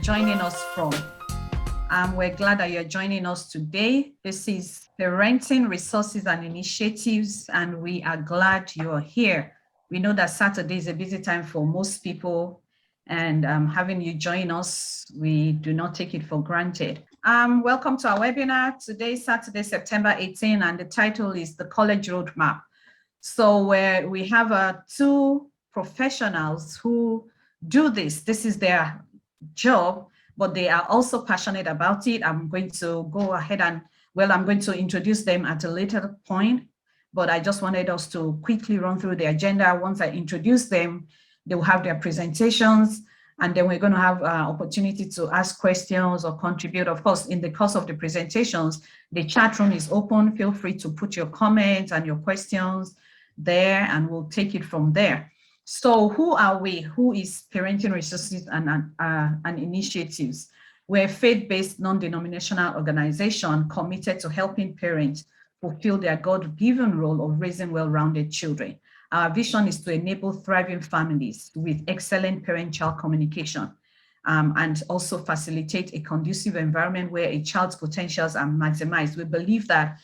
joining us from. We're glad that you're joining us today. This is Parenting Resources and Initiatives, and we are glad you're here. We know that Saturday is a busy time for most people, and having you join us, we do not take it for granted. Welcome to our webinar. Today, Saturday, September 18, and the title is The College Roadmap. So we have two professionals who do this. This is their job, but they are also passionate about it. I'm going to go ahead and, I'm going to introduce them at a later point, but I just wanted us to quickly run through the agenda. Once I introduce them, they will have their presentations, and then we're going to have opportunity to ask questions or contribute. Of course, in the course of the presentations, the chat room is open. Feel free to put your comments and your questions there, and we'll take it from there. So who are we? Who is Parenting Resources and Initiatives? We're a faith-based, non-denominational organization committed to helping parents fulfill their God-given role of raising well-rounded children. Our vision is to enable thriving families with excellent parent-child communication, and also facilitate a conducive environment where a child's potentials are maximized. We believe that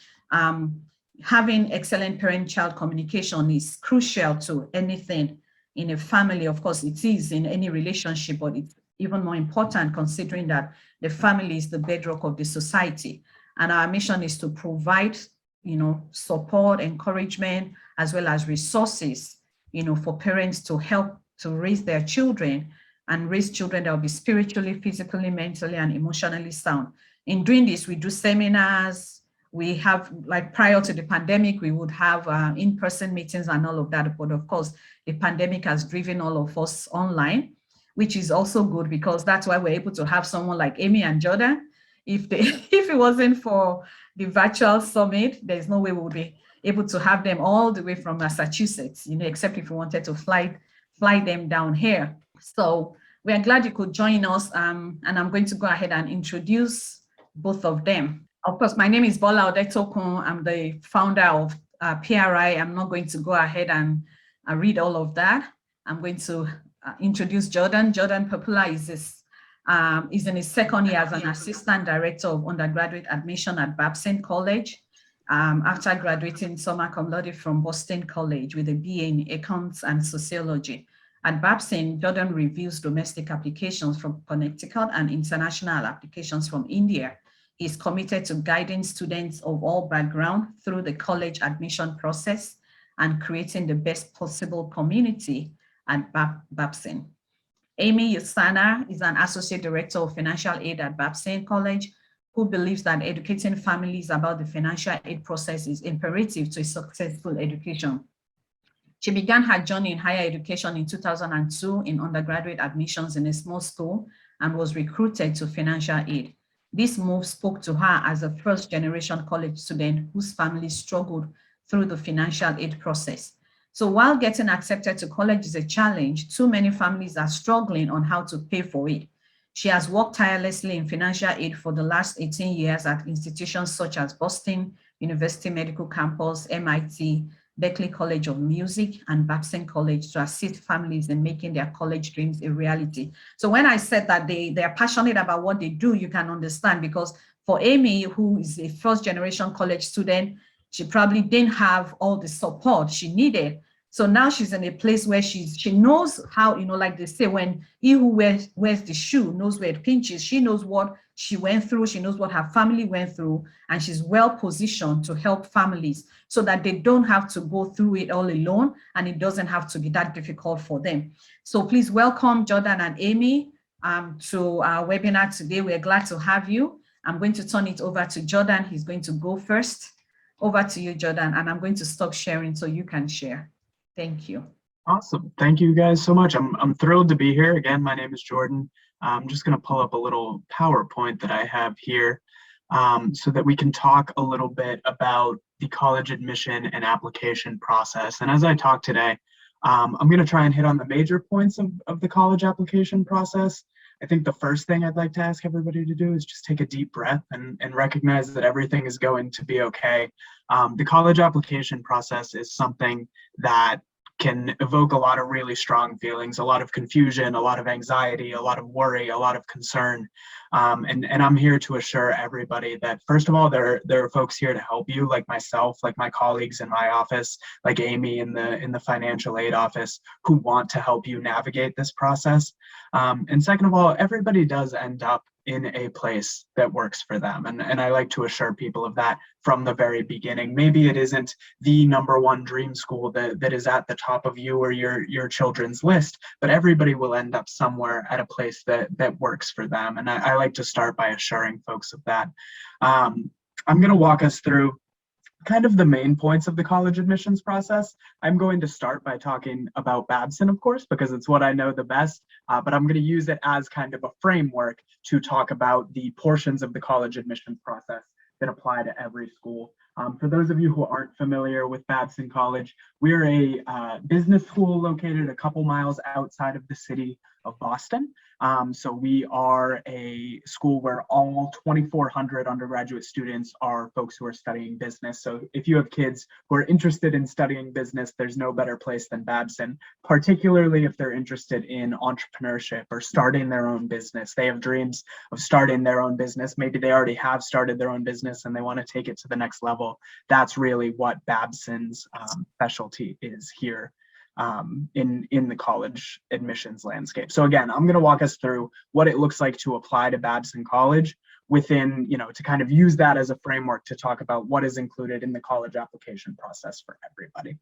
having excellent parent-child communication is crucial to anything in a family. Of course, it is in any relationship, but it's even more important considering that the family is the bedrock of the society. And our mission is to provide, support, encouragement, as well as resources, for parents to help to raise their children and raise children that will be spiritually, physically, mentally, and emotionally sound. In doing this, we do seminars. We have, like prior to the pandemic, we would have in-person meetings and all of that. But of course, the pandemic has driven all of us online, which is also good because that's why we're able to have someone like Amy and Jordan. If it wasn't for the virtual summit, there's no way we would be able to have them all the way from Massachusetts, except if we wanted to fly them down here. So we are glad you could join us. And I'm going to go ahead and introduce both of them. Of course, my name is Bola Odetokun. I'm the founder of PRI. I'm not going to go ahead and read all of that. I'm going to introduce Jordan. Jordan Popula is in his second year as an assistant director of undergraduate admission at Babson College, after graduating summa cum laude from Boston College with a BA in Econs and Sociology. At Babson, Jordan reviews domestic applications from Connecticut and international applications from India. He's committed to guiding students of all backgrounds through the college admission process and creating the best possible community at Babson. Amy Yusana is an associate director of financial aid at Babson College, who believes that educating families about the financial aid process is imperative to a successful education. She began her journey in higher education in 2002 in undergraduate admissions in a small school and was recruited to financial aid. This move spoke to her as a first-generation college student whose family struggled through the financial aid process. So while getting accepted to college is a challenge, too many families are struggling on how to pay for it. She has worked tirelessly in financial aid for the last 18 years at institutions such as Boston University Medical Campus, MIT, Berklee College of Music, and Babson College to assist families in making their college dreams a reality. So when I said that they are passionate about what they do, you can understand, because for Amy, who is a first-generation college student, she probably didn't have all the support she needed. So now she's in a place where she knows how, like they say, when he who wears the shoe knows where it pinches. She knows what she went through. She knows what her family went through, and she's well positioned to help families so that they don't have to go through it all alone, and it doesn't have to be that difficult for them. So please welcome Jordan and Amy to our webinar today. We're glad to have you. I'm going to turn it over to Jordan. He's going to go first. Over to you, Jordan, and I'm going to stop sharing so you can share. Thank you. Awesome. Thank you guys so much. I'm thrilled to be here. Again, my name is Jordan. I'm just going to pull up a little PowerPoint that I have here so that we can talk a little bit about the college admission and application process. And as I talk today, I'm going to try and hit on the major points of the college application process. I think the first thing I'd like to ask everybody to do is just take a deep breath and recognize that everything is going to be okay. The college application process is something that can evoke a lot of really strong feelings, a lot of confusion, a lot of anxiety, a lot of worry, a lot of concern. And I'm here to assure everybody that, first of all, there are folks here to help you, like myself, like my colleagues in my office, like Amy in the financial aid office, who want to help you navigate this process. And second of all, everybody does end up in a place that works for them. And I like to assure people of that from the very beginning. Maybe it isn't the number one dream school that is at the top of you or your children's list, but everybody will end up somewhere at a place that works for them. And I like to start by assuring folks of that. I'm going to walk us through kind of the main points of the college admissions process. I'm going to start by talking about Babson, of course, because it's what I know the best, but I'm going to use it as kind of a framework to talk about the portions of the college admissions process that apply to every school. For those of you who aren't familiar with Babson College, we're a business school located a couple miles outside of the city of Boston. So we are a school where all 2,400 undergraduate students are folks who are studying business. So if you have kids who are interested in studying business, there's no better place than Babson, particularly if they're interested in entrepreneurship or starting their own business. They have dreams of starting their own business. Maybe they already have started their own business and they want to take it to the next level. That's really what Babson's specialty is here in the college admissions landscape. So again, I'm going to walk us through what it looks like to apply to Babson College within, to kind of use that as a framework to talk about what is included in the college application process for everybody.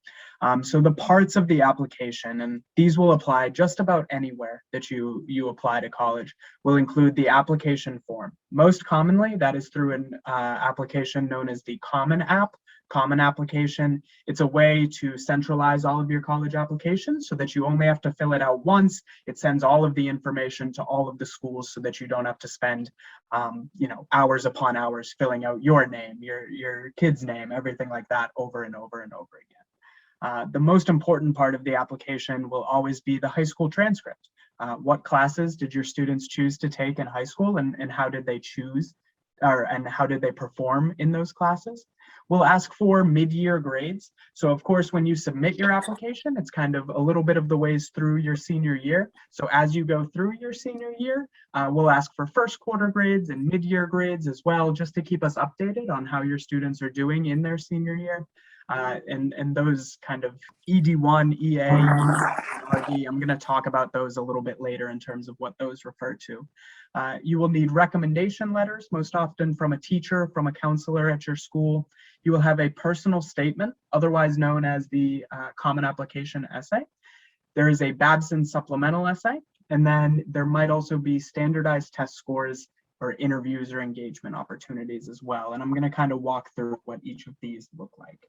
So the parts of the application, and these will apply just about anywhere that you apply to college, will include the application form. Most commonly, that is through an application known as the Common App. Common application. It's a way to centralize all of your college applications so that you only have to fill it out once. It sends all of the information to all of the schools so that you don't have to spend, hours upon hours filling out your name, your kid's name, everything like that over and over and over again. The most important part of the application will always be the high school transcript. What classes did your students choose to take in high school, and how did they choose, and how did they perform in those classes? We'll ask for mid-year grades. So of course, when you submit your application, it's kind of a little bit of the ways through your senior year. So as you go through your senior year, we'll ask for first quarter grades and mid-year grades as well, just to keep us updated on how your students are doing in their senior year. And those kind of ED1, EA, RD, I'm going to talk about those a little bit later in terms of what those refer to. You will need recommendation letters, most often from a teacher, from a counselor at your school. You will have a personal statement, otherwise known as the Common Application Essay. There is a Babson supplemental essay, and then there might also be standardized test scores or interviews or engagement opportunities as well. And I'm going to kind of walk through what each of these look like.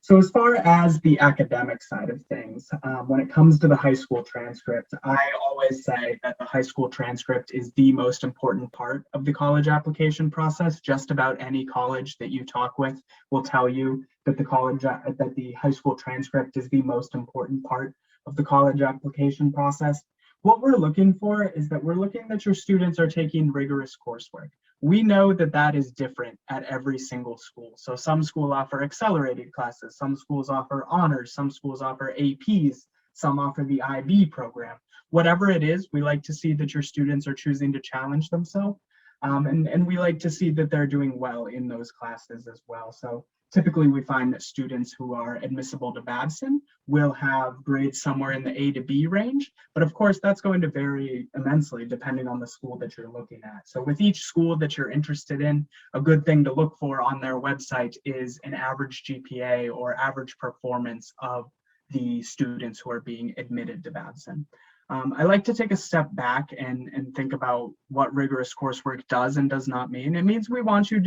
So as far as the academic side of things, when it comes to the high school transcript, I always say that the high school transcript is the most important part of the college application process. Just about any college that you talk with will tell you that the high school transcript is the most important part of the college application process. What we're looking for is that we're looking that your students are taking rigorous coursework. We know that that is different at every single school. So some schools offer accelerated classes, some schools offer honors, some schools offer APs, some offer the IB program. Whatever it is, we like to see that your students are choosing to challenge themselves. And we like to see that they're doing well in those classes as well. So typically we find that students who are admissible to Babson will have grades somewhere in the A to B range, but of course that's going to vary immensely depending on the school that you're looking at. So with each school that you're interested in, a good thing to look for on their website is an average GPA or average performance of the students who are being admitted to Babson. I like to take a step back and think about what rigorous coursework does and does not mean. It means we want your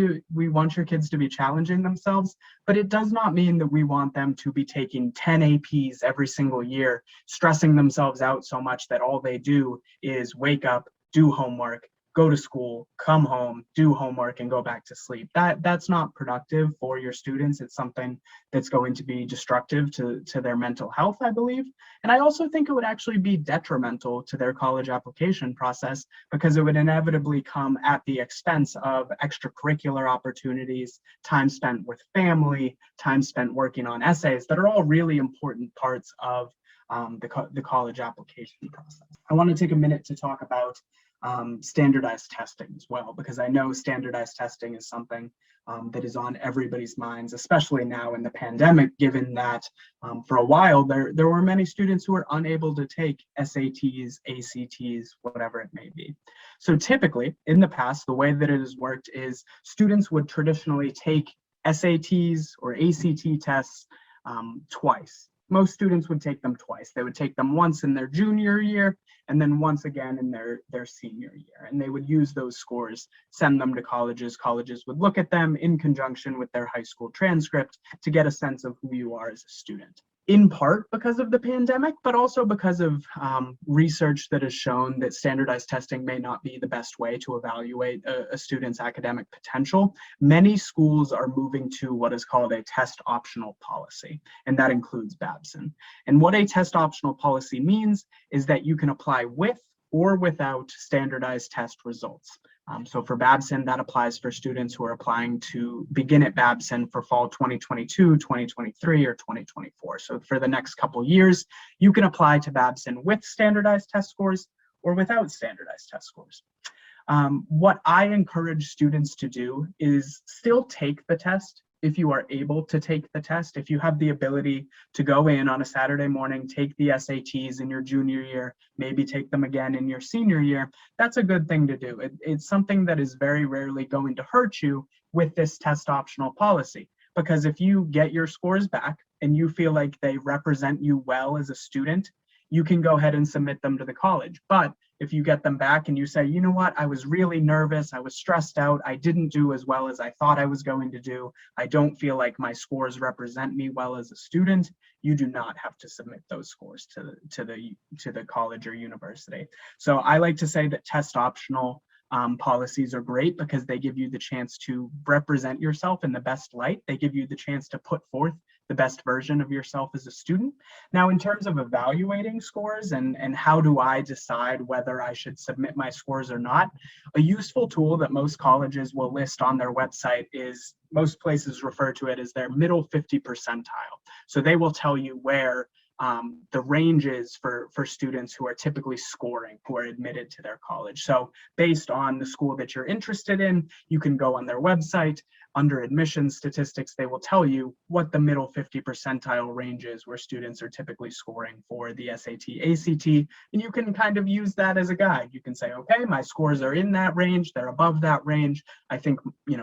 kids to be challenging themselves, but it does not mean that we want them to be taking 10 APs every single year, stressing themselves out so much that all they do is wake up, do homework, go to school, come home, do homework, and go back to sleep. That's not productive for your students. It's something that's going to be destructive to their mental health, I believe. And I also think it would actually be detrimental to their college application process because it would inevitably come at the expense of extracurricular opportunities, time spent with family, time spent working on essays that are all really important parts of the college application process. I want to take a minute to talk about standardized testing as well, because I know standardized testing is something that is on everybody's minds, especially now in the pandemic, given that for a while there were many students who were unable to take SATs, ACTs, whatever it may be. So typically in the past, the way that it has worked is students would traditionally take SATs or ACT tests twice. Most students would take them twice. They would take them once in their junior year and then once again in their senior year. And they would use those scores, send them to colleges. Colleges would look at them in conjunction with their high school transcript to get a sense of who you are as a student. In part because of the pandemic, but also because of research that has shown that standardized testing may not be the best way to evaluate a student's academic potential. Many schools are moving to what is called a test optional policy, and that includes Babson. And what a test optional policy means is that you can apply with or without standardized test results. So for Babson, that applies for students who are applying to begin at Babson for fall 2022, 2023, or 2024. So for the next couple years, you can apply to Babson with standardized test scores or without standardized test scores. What I encourage students to do is still take the test if you are able to take the test. If you have the ability to go in on a Saturday morning, take the SATs in your junior year, maybe take them again in your senior year, that's a good thing to do. It's something that is very rarely going to hurt you with this test optional policy. Because if you get your scores back and you feel like they represent you well as a student, you can go ahead and submit them to the college. But if you get them back and you say, you know what, I was really nervous, I was stressed out, I didn't do as well as I thought I was going to do, I don't feel like my scores represent me well as a student, you do not have to submit those scores to the college or university. So I like to say that test optional policies are great because they give you the chance to represent yourself in the best light. They give you the chance to put forth the best version of yourself as a student. Now, in terms of evaluating scores and how do I decide whether I should submit my scores or not, a useful tool that most colleges will list on their website is, most places refer to it as their middle 50 percentile. So they will tell you where the range is for students who are typically scoring, who are admitted to their college. So based on the school that you're interested in, you can go on their website. Under admissions statistics, they will tell you what the middle 50 percentile range is where students are typically scoring for the SAT, ACT, and you can kind of use that as a guide. You can say, okay, my scores are in that range, they're above that range. I think,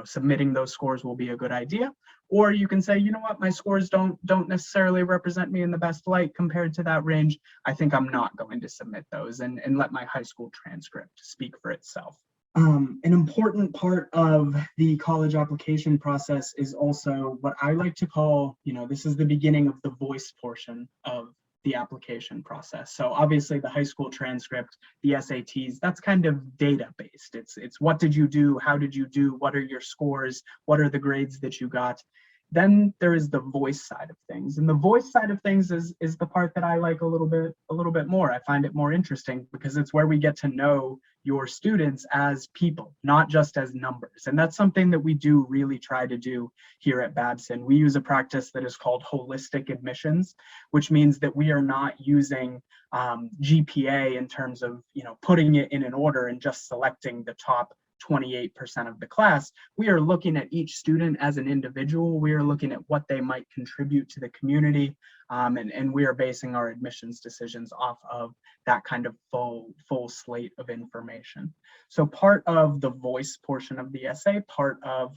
submitting those scores will be a good idea. Or you can say, you know what, my scores don't necessarily represent me in the best light compared to that range. I think I'm not going to submit those and let my high school transcript speak for itself. An important part of the college application process is also what I like to call, this is the beginning of the voice portion of the application process. So obviously the high school transcript, the SATs, that's kind of data-based. It's what did you do? How did you do? What are your scores? What are the grades that you got? Then there is the voice side of things. And the voice side of things is the part that I like a little bit more. I find it more interesting because it's where we get to know your students as people, not just as numbers. And that's something that we do really try to do here at Babson. We use a practice that is called holistic admissions, which means that we are not using GPA in terms of, putting it in an order and just selecting the top 28% of the class. We are looking at each student as an individual. We are looking at what they might contribute to the community, and we are basing our admissions decisions off of that kind of full slate of information. So part of the voice portion of the essay, part of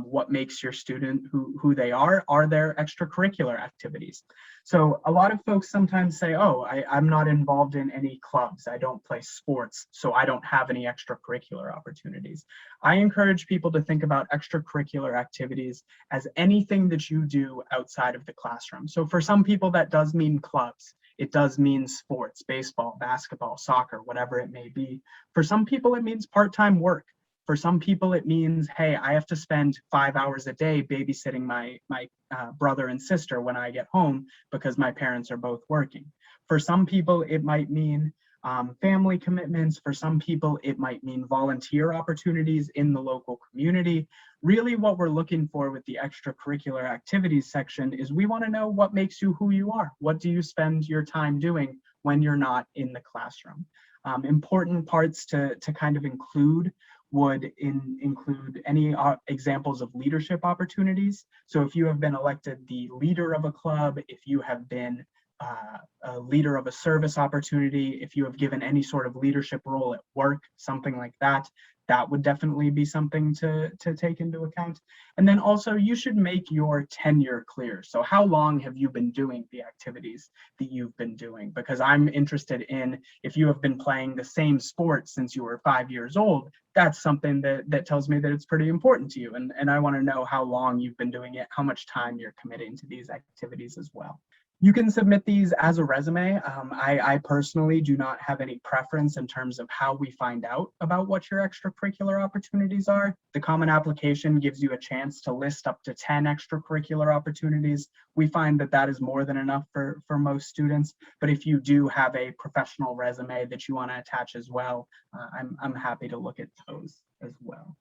what makes your student who they are their extracurricular activities. So a lot of folks sometimes say, oh, I'm not involved in any clubs. I don't play sports, so I don't have any extracurricular opportunities. I encourage people to think about extracurricular activities as anything that you do outside of the classroom. So for some people, that does mean clubs. It does mean sports, baseball, basketball, soccer, whatever it may be. For some people, it means part-time work. For some people, it means, hey, I have to spend 5 hours a day babysitting my brother and sister when I get home because my parents are both working. For some people, it might mean family commitments. For some people, it might mean volunteer opportunities in the local community. Really, what we're looking for with the extracurricular activities section is we want to know what makes you who you are. What do you spend your time doing when you're not in the classroom? Important parts to kind of include would include any examples of leadership opportunities. So if you have been elected the leader of a club, if you have been a leader of a service opportunity, if you have given any sort of leadership role at work, something like that, that would definitely be something to take into account. And then also you should make your tenure clear. So how long have you been doing the activities that you've been doing? Because I'm interested in, if you have been playing the same sport since you were 5 years old, that's something that tells me that it's pretty important to you. And I want to know how long you've been doing it, how much time you're committing to these activities as well. You can submit these as a resume. I personally do not have any preference in terms of how we find out about what your extracurricular opportunities are. The Common Application gives you a chance to list up to 10 extracurricular opportunities. We find that that is more than enough for most students, but if you do have a professional resume that you want to attach as well, I'm happy to look at those as well.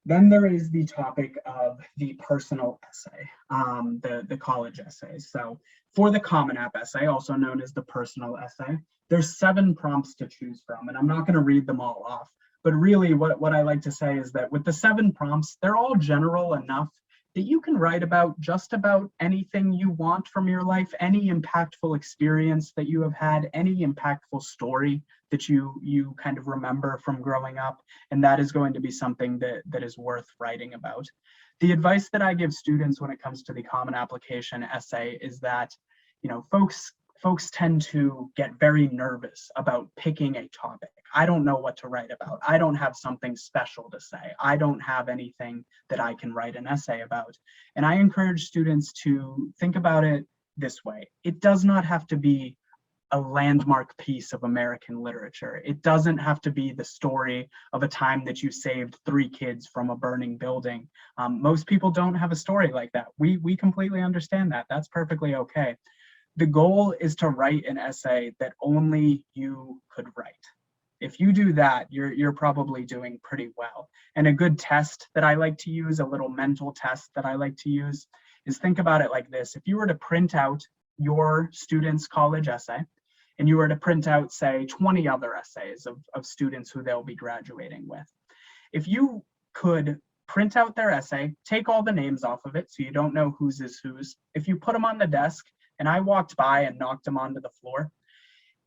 Then there is the topic of the personal essay, the college essays. So for the Common App essay, also known as the personal essay, there's 7 prompts to choose from, and I'm not going to read them all off. But really what I like to say is that with the 7 prompts, they're all general enough that you can write about just about anything you want from your life, any impactful experience that you have had, any impactful story that you kind of remember from growing up, and that is going to be something that is worth writing about. The advice that I give students when it comes to the Common Application essay is that, you know, folks tend to get very nervous about picking a topic. I don't know what to write about. I don't have something special to say. I don't have anything that I can write an essay about. And I encourage students to think about it this way. It does not have to be a landmark piece of American literature. It doesn't have to be the story of a time that you saved 3 kids from a burning building. Most people don't have a story like that. We completely understand that. That's perfectly okay. The goal is to write an essay that only you could write. If you do that, you're probably doing pretty well. And a good test that I like to use, a little mental test that I like to use, is think about it like this. If you were to print out your student's college essay, and you were to print out, say, 20 other essays of students who they'll be graduating with, if you could print out their essay, take all the names off of it so you don't know whose is whose, if you put them on the desk, and I walked by and knocked them onto the floor,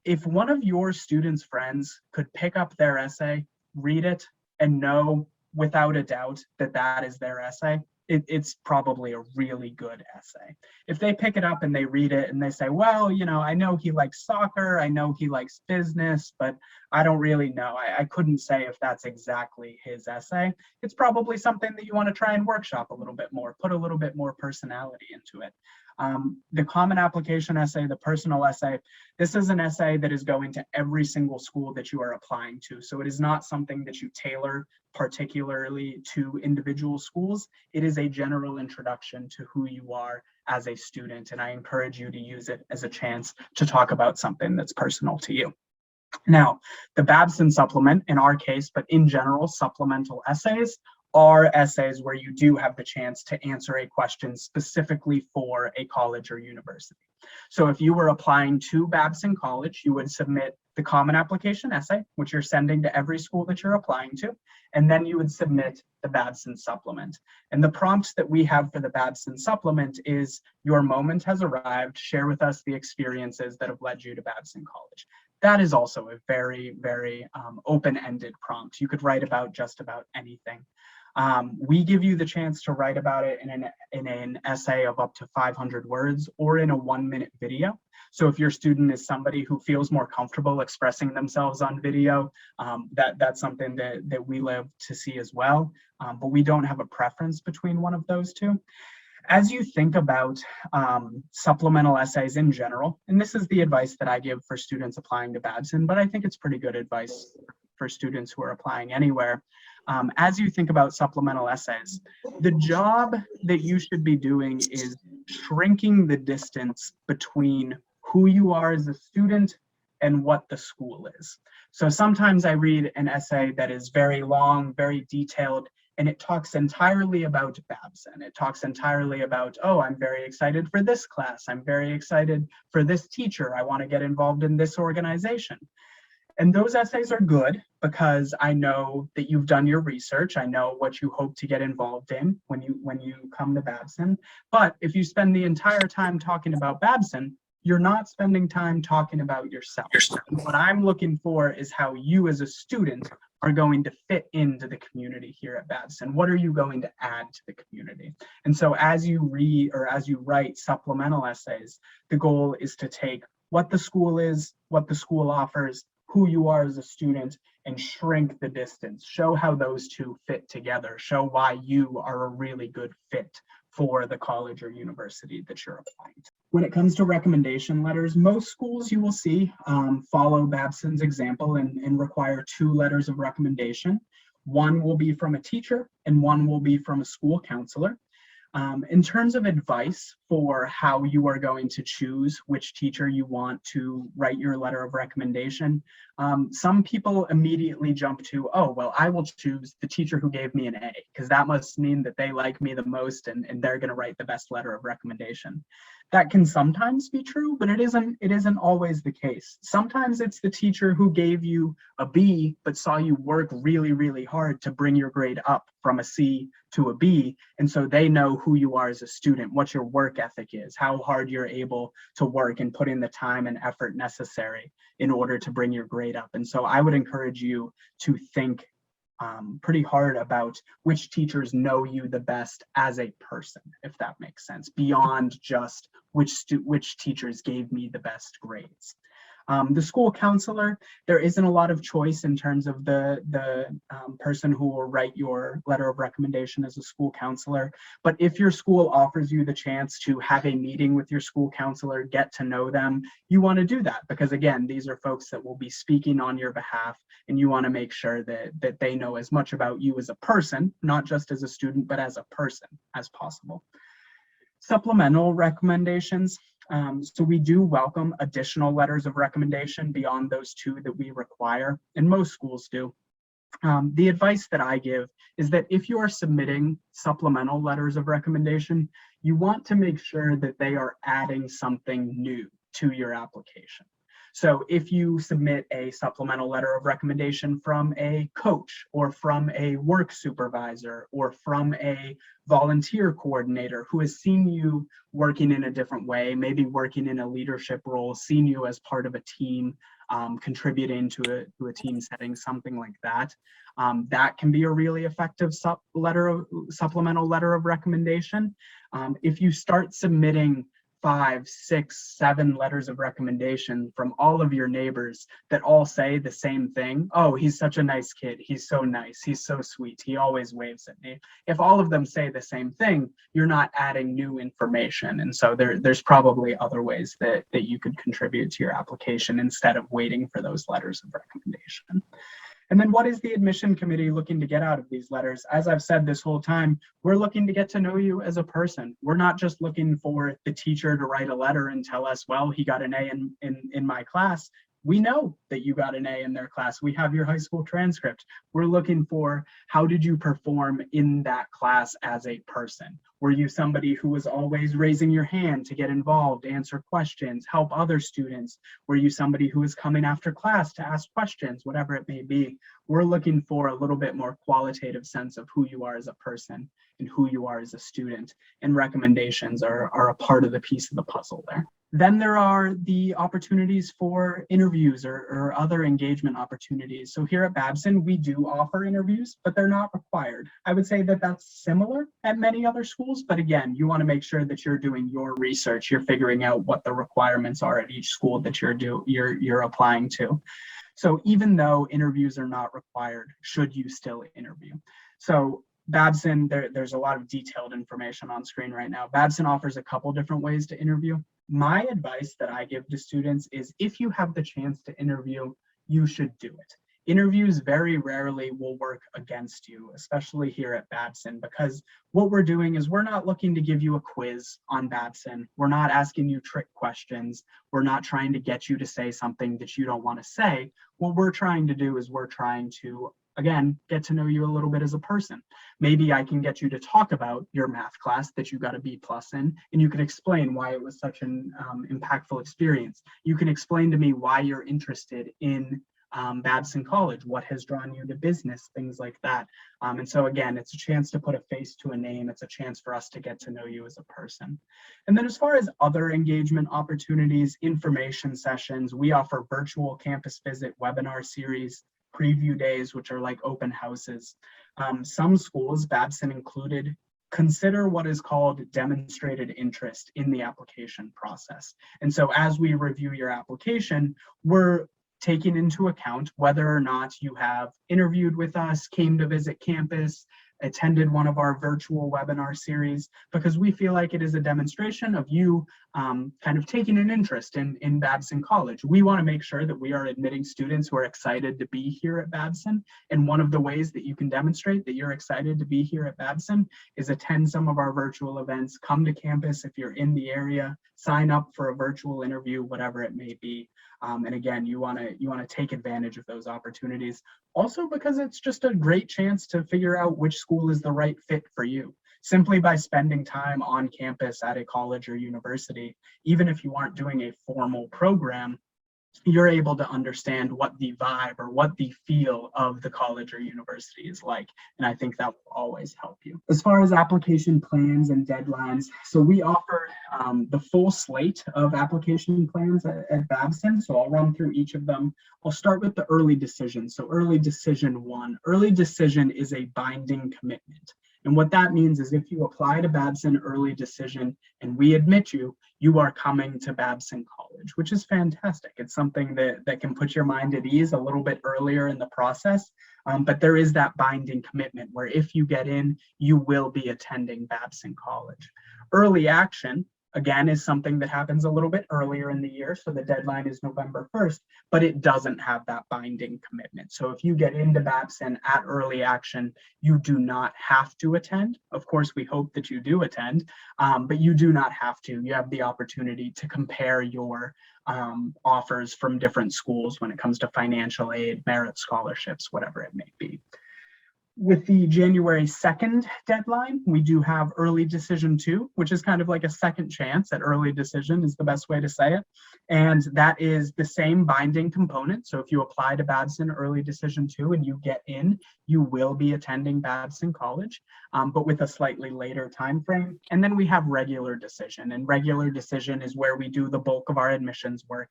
if one of your students' friends could pick up their essay, read it, and know without a doubt that that is their essay, it's probably a really good essay. If they pick it up and they read it and they say, well, you know, I know he likes soccer, I know he likes business, but I don't really know. I couldn't say if that's exactly his essay. It's probably something that you want to try and workshop a little bit more, put a little bit more personality into it. The Common Application essay, the personal essay, this is an essay that is going to every single school that you are applying to. So it is not something that you tailor particularly to individual schools. It is a general introduction to who you are as a student, and I encourage you to use it as a chance to talk about something that's personal to you. Now, the Babson supplement, in our case, but in general, supplemental essays are essays where you do have the chance to answer a question specifically for a college or university. So if you were applying to Babson College, you would submit the Common Application essay, which you're sending to every school that you're applying to, and then you would submit the Babson supplement. And the prompts that we have for the Babson supplement is, your moment has arrived, share with us the experiences that have led you to Babson College. That is also a very, very open-ended prompt. You could write about just about anything. We give you the chance to write about it in an essay of up to 500 words or in a 1-minute video. So if your student is somebody who feels more comfortable expressing themselves on video, that's something that we love to see as well. But we don't have a preference between one of those two. As you think about supplemental essays in general, and this is the advice that I give for students applying to Babson, but I think it's pretty good advice for students who are applying anywhere. As you think about supplemental essays, the job that you should be doing is shrinking the distance between who you are as a student and what the school is. So sometimes I read an essay that is very long, very detailed, and it talks entirely about Babson. It talks entirely about, oh, I'm very excited for this class. I'm very excited for this teacher. I want to get involved in this organization. And those essays are good because I know that you've done your research. I know what you hope to get involved in when you come to Babson. But if you spend the entire time talking about Babson, you're not spending time talking about yourself. What I'm looking for is how you as a student are going to fit into the community here at Babson. What are you going to add to the community? And so as you read or as you write supplemental essays, the goal is to take what the school is, what the school offers, who you are as a student, and shrink the distance. Show how those two fit together. Show why you are a really good fit for the college or university that you're applying to. When it comes to recommendation letters, most schools you will see follow Babson's example and require 2 letters of recommendation. One will be from a teacher and one will be from a school counselor. In terms of advice for how you are going to choose which teacher you want to write your letter of recommendation, some people immediately jump to, oh, well, I will choose the teacher who gave me an A, because that must mean that they like me the most and they're going to write the best letter of recommendation. That can sometimes be true, but it isn't always the case. Sometimes it's the teacher who gave you a B, but saw you work really, really hard to bring your grade up from a C to a B. And so they know who you are as a student, what your work ethic is, how hard you're able to work and put in the time and effort necessary in order to bring your grade up. And so I would encourage you to think pretty hard about which teachers know you the best as a person, if that makes sense, beyond just which teachers gave me the best grades. The school counselor, there isn't a lot of choice in terms of the person who will write your letter of recommendation as a school counselor. But if your school offers you the chance to have a meeting with your school counselor, get to know them, you want to do that because, again, these are folks that will be speaking on your behalf, and you want to make sure that they know as much about you as a person, not just as a student, but as a person as possible. Supplemental recommendations. So we do welcome additional letters of recommendation beyond those 2 that we require, and most schools do. The advice that I give is that if you are submitting supplemental letters of recommendation, you want to make sure that they are adding something new to your application. So if you submit a supplemental letter of recommendation from a coach or from a work supervisor or from a volunteer coordinator who has seen you working in a different way, maybe working in a leadership role, seen you as part of a team, contributing to a team setting, something like that, that can be a really effective supplemental letter of recommendation. If you start submitting 5, 6, 7 letters of recommendation from all of your neighbors that all say the same thing. Oh, he's such a nice kid. He's so nice. He's so sweet. He always waves at me. If all of them say the same thing, you're not adding new information. And so there's probably other ways that you could contribute to your application instead of waiting for those letters of recommendation. And then what is the admission committee looking to get out of these letters? As I've said this whole time, we're looking to get to know you as a person. We're not just looking for the teacher to write a letter and tell us, well, he got an A in my class. We know that you got an A in their class. We have your high school transcript. We're looking for how did you perform in that class as a person? Were you somebody who was always raising your hand to get involved, answer questions, help other students? Were you somebody who was coming after class to ask questions, whatever it may be? We're looking for a little bit more qualitative sense of who you are as a person and who you are as a student. And recommendations are a part of the piece of the puzzle there. Then there are the opportunities for interviews or other engagement opportunities. So here at Babson, we do offer interviews, but they're not required. I would say that that's similar at many other schools, but again, you want to make sure that you're doing your research, you're figuring out what the requirements are at each school that you're applying to. So even though interviews are not required, should you still interview? So Babson, there's a lot of detailed information on screen right now. Babson offers a couple different ways to interview. My advice that I give to students is if you have the chance to interview, you should do it. Interviews very rarely will work against you, especially here at Babson, because what we're doing is we're not looking to give you a quiz on Babson. We're not asking you trick questions. We're not trying to get you to say something that you don't want to say. What we're trying to do is we're trying to, again, get to know you a little bit as a person. Maybe I can get you to talk about your math class that you got a B+ in, and you can explain why it was such an impactful experience. You can explain to me why you're interested in Babson College, what has drawn you to business, things like that. And so again, it's a chance to put a face to a name. It's a chance for us to get to know you as a person. And then as far as other engagement opportunities, information sessions, we offer virtual campus visit webinar series, preview days, which are like open houses. Some schools, Babson included, consider what is called demonstrated interest in the application process. And so as we review your application, we're taking into account whether or not you have interviewed with us, came to visit campus, attended one of our virtual webinar series, because we feel like it is a demonstration of you kind of taking an interest in Babson College. We want to make sure that we are admitting students who are excited to be here at Babson. And one of the ways that you can demonstrate that you're excited to be here at Babson is attend some of our virtual events, come to campus if you're in the area, sign up for a virtual interview, whatever it may be. And again, you want to take advantage of those opportunities. Also because it's just a great chance to figure out which school is the right fit for you. Simply by spending time on campus at a college or university, even if you aren't doing a formal program, you're able to understand what the vibe or what the feel of the college or university is like. And I think that will always help you. As far as application plans and deadlines, so we offer the full slate of application plans at Babson. So I'll run through each of them. I'll start with the early decision. So early decision 1. Early decision is a binding commitment. And what that means is if you apply to Babson early decision and we admit you, you are coming to Babson College, which is fantastic. It's something that can put your mind at ease a little bit earlier in the process. But there is that binding commitment where if you get in, you will be attending Babson College. Early action, again, is something that happens a little bit earlier in the year. So the deadline is November 1st, but it doesn't have that binding commitment. So if you get into Babson at early action, you do not have to attend. Of course, we hope that you do attend, but you do not have to. You have the opportunity to compare your offers from different schools when it comes to financial aid, merit scholarships, whatever it may be. With the January 2nd deadline, we do have early decision 2, which is kind of like a second chance at early decision is the best way to say it. And that is the same binding component. So if you apply to Babson early decision 2 and you get in, you will be attending Babson College, but with a slightly later time frame. And then we have regular decision, and regular decision is where we do the bulk of our admissions work.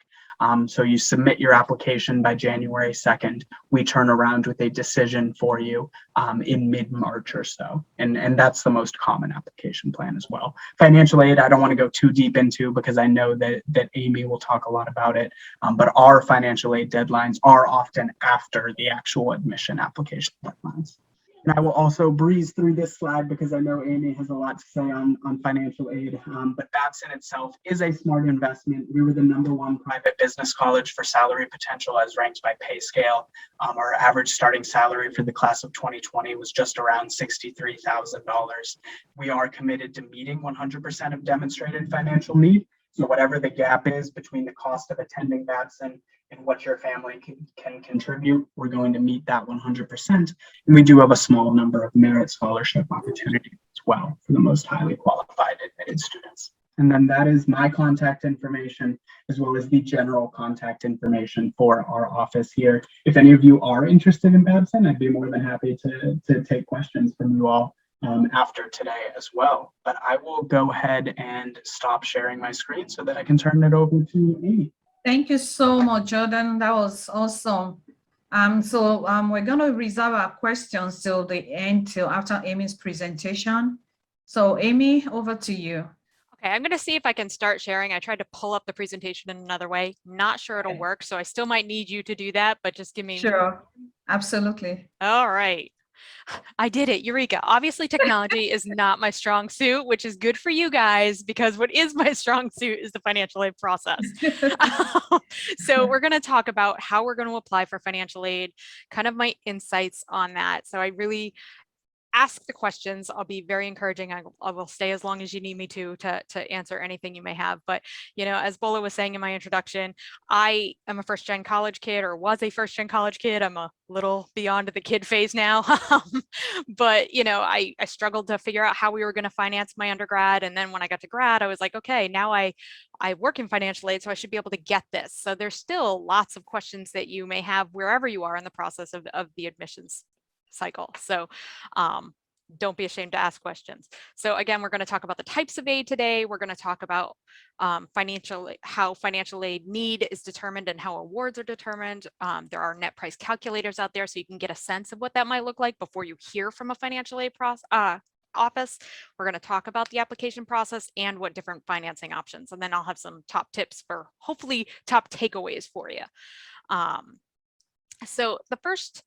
So you submit your application by January 2nd. We turn around with a decision for you in mid-March or so. And that's the most common application plan as well. Financial aid, I don't want to go too deep into because I know that Amy will talk a lot about it, but our financial aid deadlines are often after the actual admission application deadlines. And I will also breeze through this slide because I know Amy has a lot to say on financial aid, but Babson itself is a smart investment. We were the #1 private business college for salary potential as ranked by PayScale. Our average starting salary for the class of 2020 was just around $63,000. We are committed to meeting 100% of demonstrated financial need. So whatever the gap is between the cost of attending Babson and what your family can contribute, we're going to meet that 100%. And we do have a small number of merit scholarship opportunities as well for the most highly qualified admitted students. And then that is my contact information, as well as the general contact information for our office here. If any of you are interested in Babson, I'd be more than happy to take questions from you all after today as well. But I will go ahead and stop sharing my screen so that I can turn it over to Amy. Thank you so much, Jordan. That was awesome. We're going to reserve our questions till the end, till after Amy's presentation. So Amy, over to you. Okay, I'm going to see if I can start sharing. I tried to pull up the presentation in another way. Not sure it'll work, so I still might need you to do that, but just give me. Sure, absolutely. All right. I did it, Eureka. Obviously, technology is not my strong suit, which is good for you guys because what is my strong suit is the financial aid process. So we're going to talk about how we're going to apply for financial aid, kind of my insights on that. So I really ask the questions. I'll be very encouraging. I will stay as long as you need me to answer anything you may have. But, you know, as Bola was saying in my introduction, I am a first gen college kid, or was a first gen college kid. I'm a little beyond the kid phase now. But, you know, I struggled to figure out how we were going to finance my undergrad. And then when I got to grad, I was like, okay, now I work in financial aid, so I should be able to get this. So there's still lots of questions that you may have wherever you are in the process of the admissions cycle. So don't be ashamed to ask questions. So again, we're going to talk about the types of aid today. We're going to talk about how financial aid need is determined and how awards are determined. There are net price calculators out there, so you can get a sense of what that might look like before you hear from a financial aid office. We're going to talk about the application process and what different financing options, and then I'll have some top tips for hopefully top takeaways for you. So the first,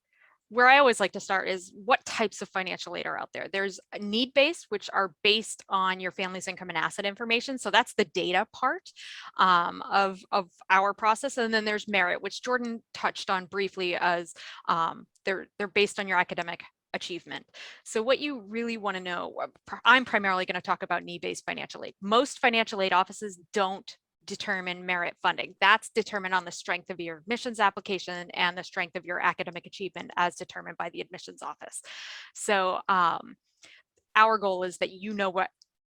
where I always like to start is what types of financial aid are out there. There's need-based, which are based on your family's income and asset information. So that's the data part of our process. And then there's merit, which Jordan touched on briefly as they're based on your academic achievement. So what you really want to know, I'm primarily going to talk about need-based financial aid. Most financial aid offices don't determine merit funding. That's determined on the strength of your admissions application and the strength of your academic achievement as determined by the admissions office. So our goal is that you know what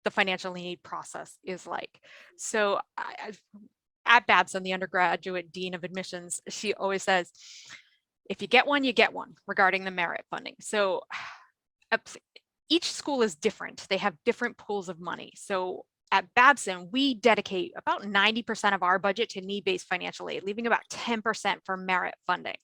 the financial need process is like. So at Babson, the undergraduate dean of admissions, she always says, if you get one, you get one regarding the merit funding. So each school is different. They have different pools of money. So at Babson, we dedicate about 90% of our budget to need-based financial aid, leaving about 10% for merit funding.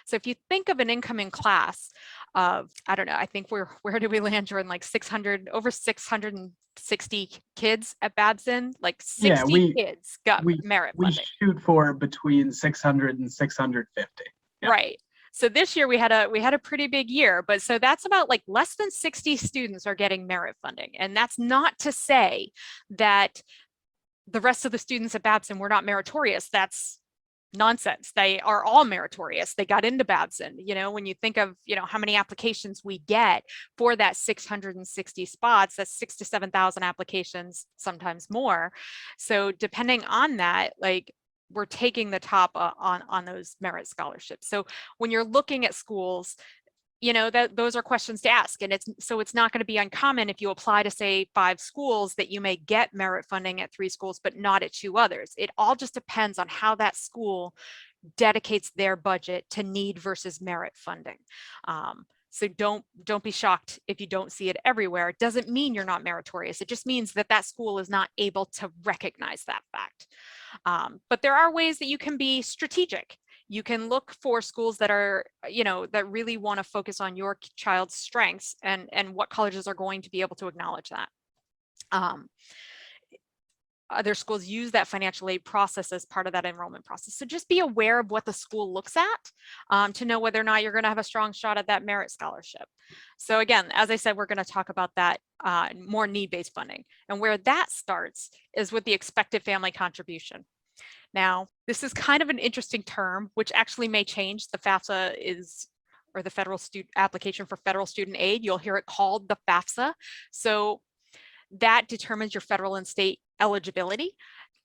So if you think of an incoming class of, I don't know, I think where do we land, Jordan? Like 600, over 660 kids at Babson, like 60 kids got merit funding. We shoot for between 600 and 650. Yeah. Right. So this year we had a pretty big year, but so that's about like less than 60 students are getting merit funding. And that's not to say that the rest of the students at Babson were not meritorious. That's nonsense. They are all meritorious. They got into Babson. You know, when you think of, you know, how many applications we get for that 660 spots, that's 6,000 to 7,000 applications, sometimes more. So depending on that, like, we're taking the top on those merit scholarships. So when you're looking at schools, you know, that those are questions to ask. And it's not going to be uncommon if you apply to say 5 schools that you may get merit funding at 3 schools, but not at 2 others. It all just depends on how that school dedicates their budget to need versus merit funding. So don't be shocked if you don't see it everywhere. It doesn't mean you're not meritorious. It just means that that school is not able to recognize that fact. But there are ways that you can be strategic. You can look for schools that are, you know, that really want to focus on your child's strengths, and what colleges are going to be able to acknowledge that. Other schools use that financial aid process as part of that enrollment process. So just be aware of what the school looks at to know whether or not you're going to have a strong shot at that merit scholarship. So again, as I said, we're going to talk about that more need-based funding. And where that starts is with the expected family contribution. Now, this is kind of an interesting term, which actually may change. The FAFSA or the federal student application for federal student aid. You'll hear it called the FAFSA. So that determines your federal and state eligibility.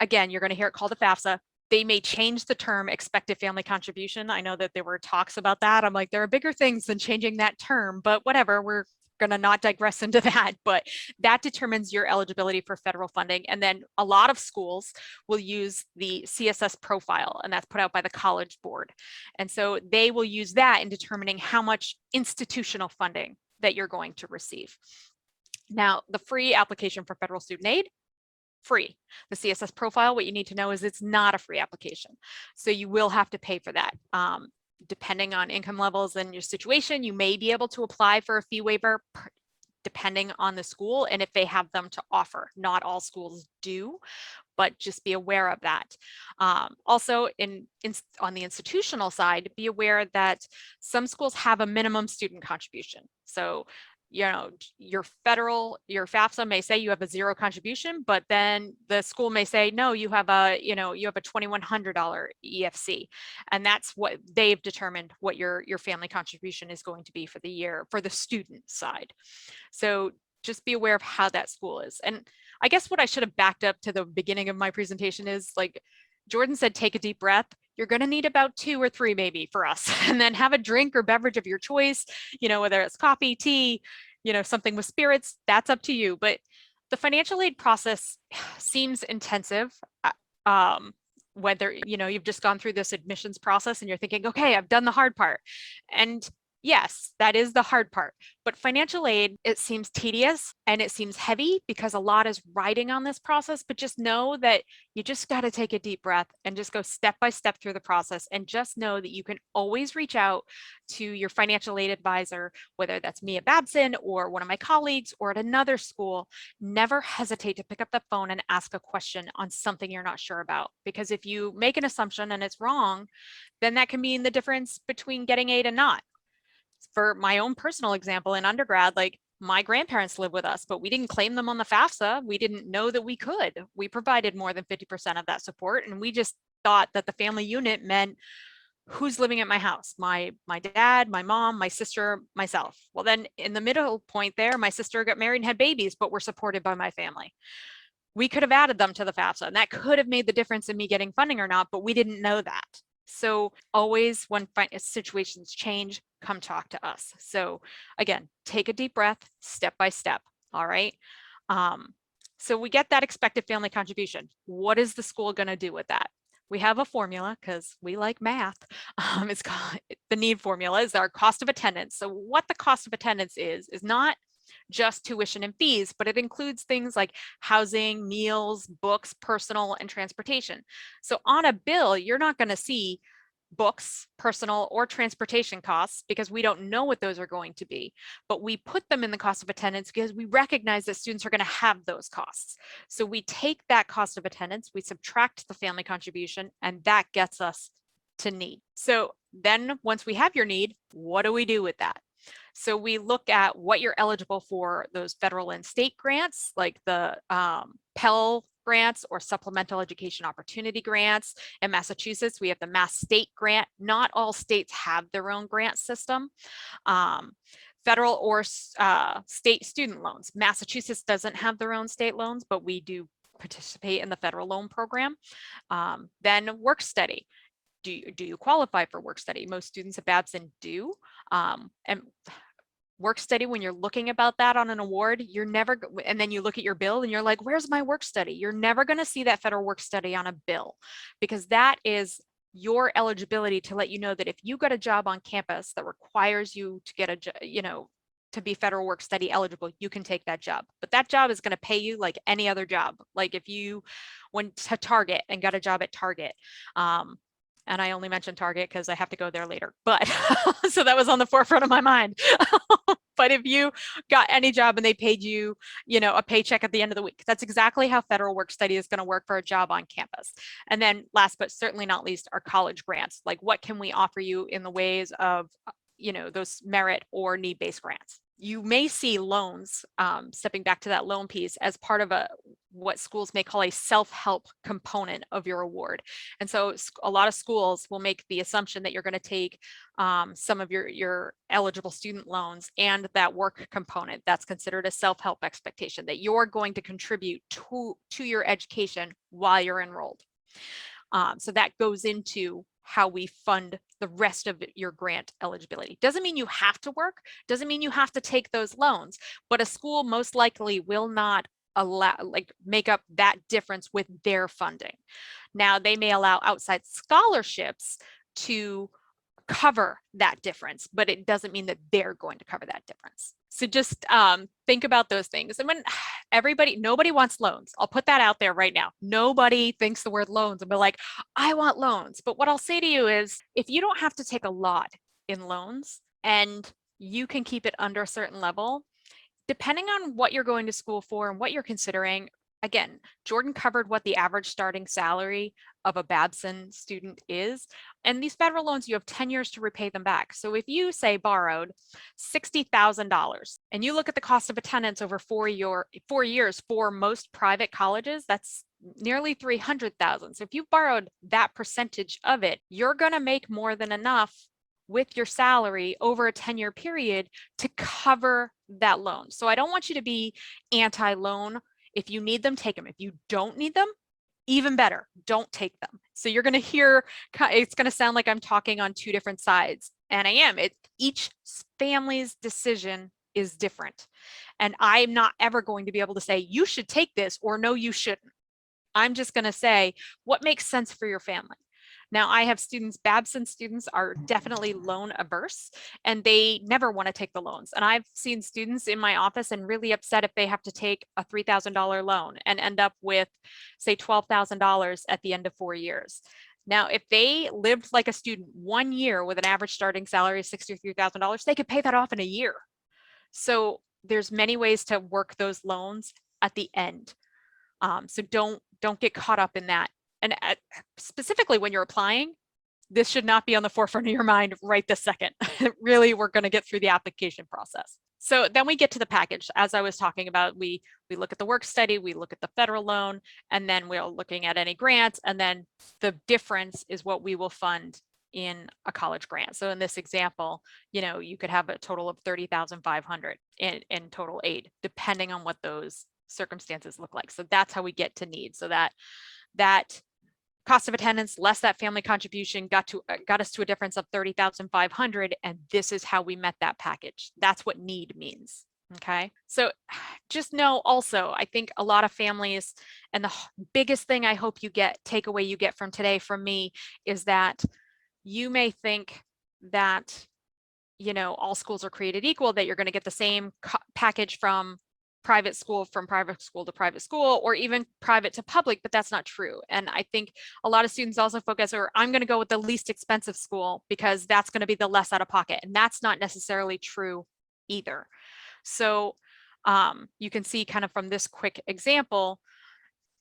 Again, you're going to hear it called the FAFSA. They may change the term expected family contribution. I know that there were talks about that. I'm like, there are bigger things than changing that term, but whatever, we're going to not digress into that. But that determines your eligibility for federal funding. And then a lot of schools will use the CSS Profile, and that's put out by the College Board. And so they will use that in determining how much institutional funding that you're going to receive. Now, the free application for federal student aid, free. The CSS Profile, what you need to know is it's not a free application. So you will have to pay for that. Depending on income levels and your situation, you may be able to apply for a fee waiver depending on the school and if they have them to offer. Not all schools do, but just be aware of that. Also, on the institutional side, be aware that some schools have a minimum student contribution. So, you know, your FAFSA may say you have a zero contribution, but then the school may say, no, you have a $2,100 EFC. And that's what they've determined what your family contribution is going to be for the year for the student side. So just be aware of how that school is. And I guess what I should have backed up to the beginning of my presentation is, like Jordan said, take a deep breath. You're going to need about 2 or 3 maybe for us, and then have a drink or beverage of your choice, whether it's coffee, tea, something with spirits, that's up to you. But the financial aid process seems intensive. Whether, you've just gone through this admissions process and you're thinking, okay, I've done the hard part. And yes, that is the hard part, but financial aid, it seems tedious and it seems heavy because a lot is riding on this process, but just know that you just got to take a deep breath and just go step by step through the process, and just know that you can always reach out to your financial aid advisor, whether that's me at Babson or one of my colleagues or at another school. Never hesitate to pick up the phone and ask a question on something you're not sure about, because if you make an assumption and it's wrong, then that can mean the difference between getting aid and not. For my own personal example, in undergrad, like my grandparents live with us, but we didn't claim them on the FAFSA. We didn't know that we could. We provided more than 50% of that support, and we just thought that the family unit meant who's living at my house, my dad, my mom, my sister, myself. Well, then in the middle point there, my sister got married and had babies, but were supported by my family. We could have added them to the FAFSA, and that could have made the difference in me getting funding or not, but we didn't know that. So always, when situations change, come talk to us. So again, take a deep breath, step by step. All right. So we get that expected family contribution. What is the school going to do with that? We have a formula because we like math. It's called the need formula, is our cost of attendance. So what the cost of attendance is not just tuition and fees, but it includes things like housing, meals, books, personal, and transportation. So on a bill, you're not going to see books, personal, or transportation costs because we don't know what those are going to be, but we put them in the cost of attendance because we recognize that students are going to have those costs. So we take that cost of attendance, we subtract the family contribution, and that gets us to need. So then once we have your need, what do we do with that? So we look at what you're eligible for, those federal and state grants, like the Pell grants or supplemental education opportunity grants. In Massachusetts, we have the Mass State grant. Not all states have their own grant system. Federal or state student loans. Massachusetts doesn't have their own state loans, but we do participate in the federal loan program. Then work study. Do you qualify for work study? Most students at Babson do. And work study, when you're looking about that on an award, you're never, and then you look at your bill and you're like, where's my work study? You're never going to see that federal work study on a bill, because that is your eligibility to let you know that if you got a job on campus that requires you to get to be federal work study eligible, you can take that job. But that job is going to pay you like any other job. Like if you went to Target and got a job at Target, and I only mentioned Target because I have to go there later, but so that was on the forefront of my mind. But if you got any job and they paid you, a paycheck at the end of the week, that's exactly how federal work study is going to work for a job on campus. And then last but certainly not least, are college grants. Like, what can we offer you in the ways of, those merit or need-based grants? You may see loans, stepping back to that loan piece, as part of what schools may call a self-help component of your award. And so a lot of schools will make the assumption that you're going to take some of your eligible student loans and that work component. That's considered a self-help expectation, that you're going to contribute to your education while you're enrolled. So that goes into how we fund the rest of your grant eligibility. Doesn't mean you have to work, doesn't mean you have to take those loans, but a school most likely will not make up that difference with their funding. Now, they may allow outside scholarships to cover that difference, but it doesn't mean that they're going to cover that difference. So just think about those things. And when nobody wants loans. I'll put that out there right now. Nobody thinks the word loans and be like, I want loans. But what I'll say to you is, if you don't have to take a lot in loans and you can keep it under a certain level, depending on what you're going to school for and what you're considering, again, Jordan covered what the average starting salary of a Babson student is. And these federal loans, you have 10 years to repay them back. So if you say borrowed $60,000 and you look at the cost of attendance over 4 years for most private colleges, that's nearly 300,000. So if you borrowed that percentage of it, you're going to make more than enough with your salary over a 10-year period to cover that loan. So I don't want you to be anti-loan. If you need them, take them. If you don't need them, even better, don't take them. So you're going to hear, it's going to sound like I'm talking on two different sides, and I am. Each family's decision is different. And I'm not ever going to be able to say, you should take this, or no, you shouldn't. I'm just going to say what makes sense for your family. Now, I have students, Babson students are definitely loan averse, and they never want to take the loans. And I've seen students in my office and really upset if they have to take a $3,000 loan and end up with, say, $12,000 at the end of 4 years. Now, if they lived like a student 1 year with an average starting salary of $63,000, they could pay that off in a year. So there's many ways to work those loans at the end. So don't get caught up in that. And specifically when you're applying, this should not be on the forefront of your mind right this second. Really, we're going to get through the application process. So then we get to the package. As I was talking about, we look at the work study, we look at the federal loan, and then we're looking at any grants. And then the difference is what we will fund in a college grant. So in this example, you could have a total of $30,500 in total aid, depending on what those circumstances look like. So that's how we get to need. So that cost of attendance less that family contribution got us to a difference of $30,500, and this is how we met that package. That's what need means. Okay, so just know also, I think a lot of families, and the biggest thing I hope takeaway you get from today from me is that you may think that all schools are created equal, that you're going to get the same package from private school to private school, or even private to public, but that's not true. And I think a lot of students also focus, or I'm going to go with the least expensive school because that's going to be the less out of pocket. And that's not necessarily true either. So you can see kind of from this quick example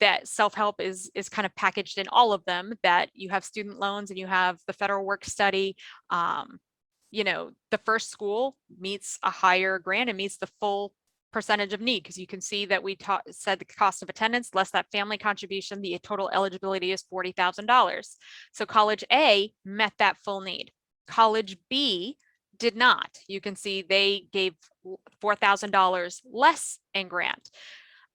that self-help is kind of packaged in all of them, that you have student loans and you have the federal work study. The first school meets a higher grant and meets the full percentage of need, because you can see that we said the cost of attendance less that family contribution, the total eligibility is $40,000. So college A met that full need. College B did not. You can see they gave $4,000 less in grant.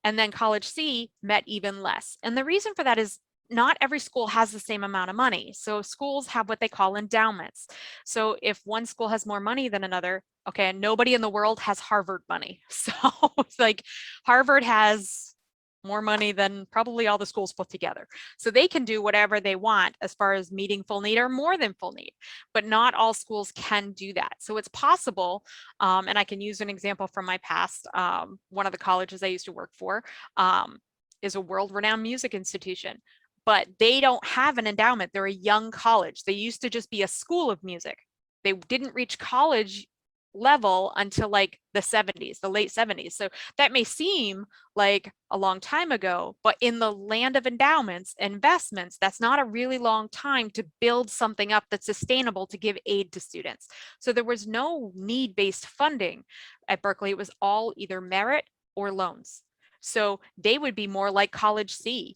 And then college C met even less. And the reason for that is not every school has the same amount of money. So schools have what they call endowments. So if one school has more money than another, okay, and nobody in the world has Harvard money. So it's like Harvard has more money than probably all the schools put together. So they can do whatever they want as far as meeting full need or more than full need, but not all schools can do that. So it's possible, and I can use an example from my past. One of the colleges I used to work for is a world-renowned music institution, but they don't have an endowment. They're a young college. They used to just be a school of music. They didn't reach college level until like the 70s, the late 70s. So that may seem like a long time ago, but in the land of endowments, investments, that's not a really long time to build something up that's sustainable to give aid to students. So there was no need-based funding at Berkeley. It was all either merit or loans. So they would be more like College C,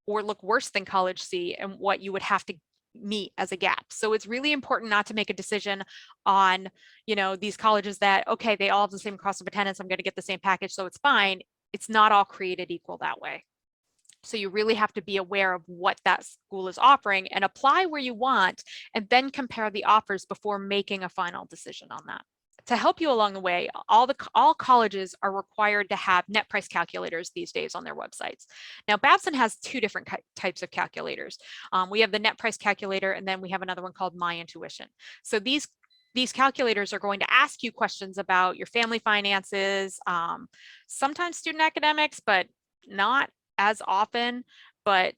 or look worse than College C, and what you would have to meet as a gap. So it's really important not to make a decision on, these colleges that, okay, they all have the same cost of attendance, I'm going to get the same package, so it's fine. It's not all created equal that way. So you really have to be aware of what that school is offering and apply where you want, and then compare the offers before making a final decision on that. To help you along the way, all colleges are required to have net price calculators these days on their websites. Now, Babson has two different types of calculators. We have the net price calculator, and then we have another one called My Intuition. So these calculators are going to ask you questions about your family finances, sometimes student academics, but not as often, but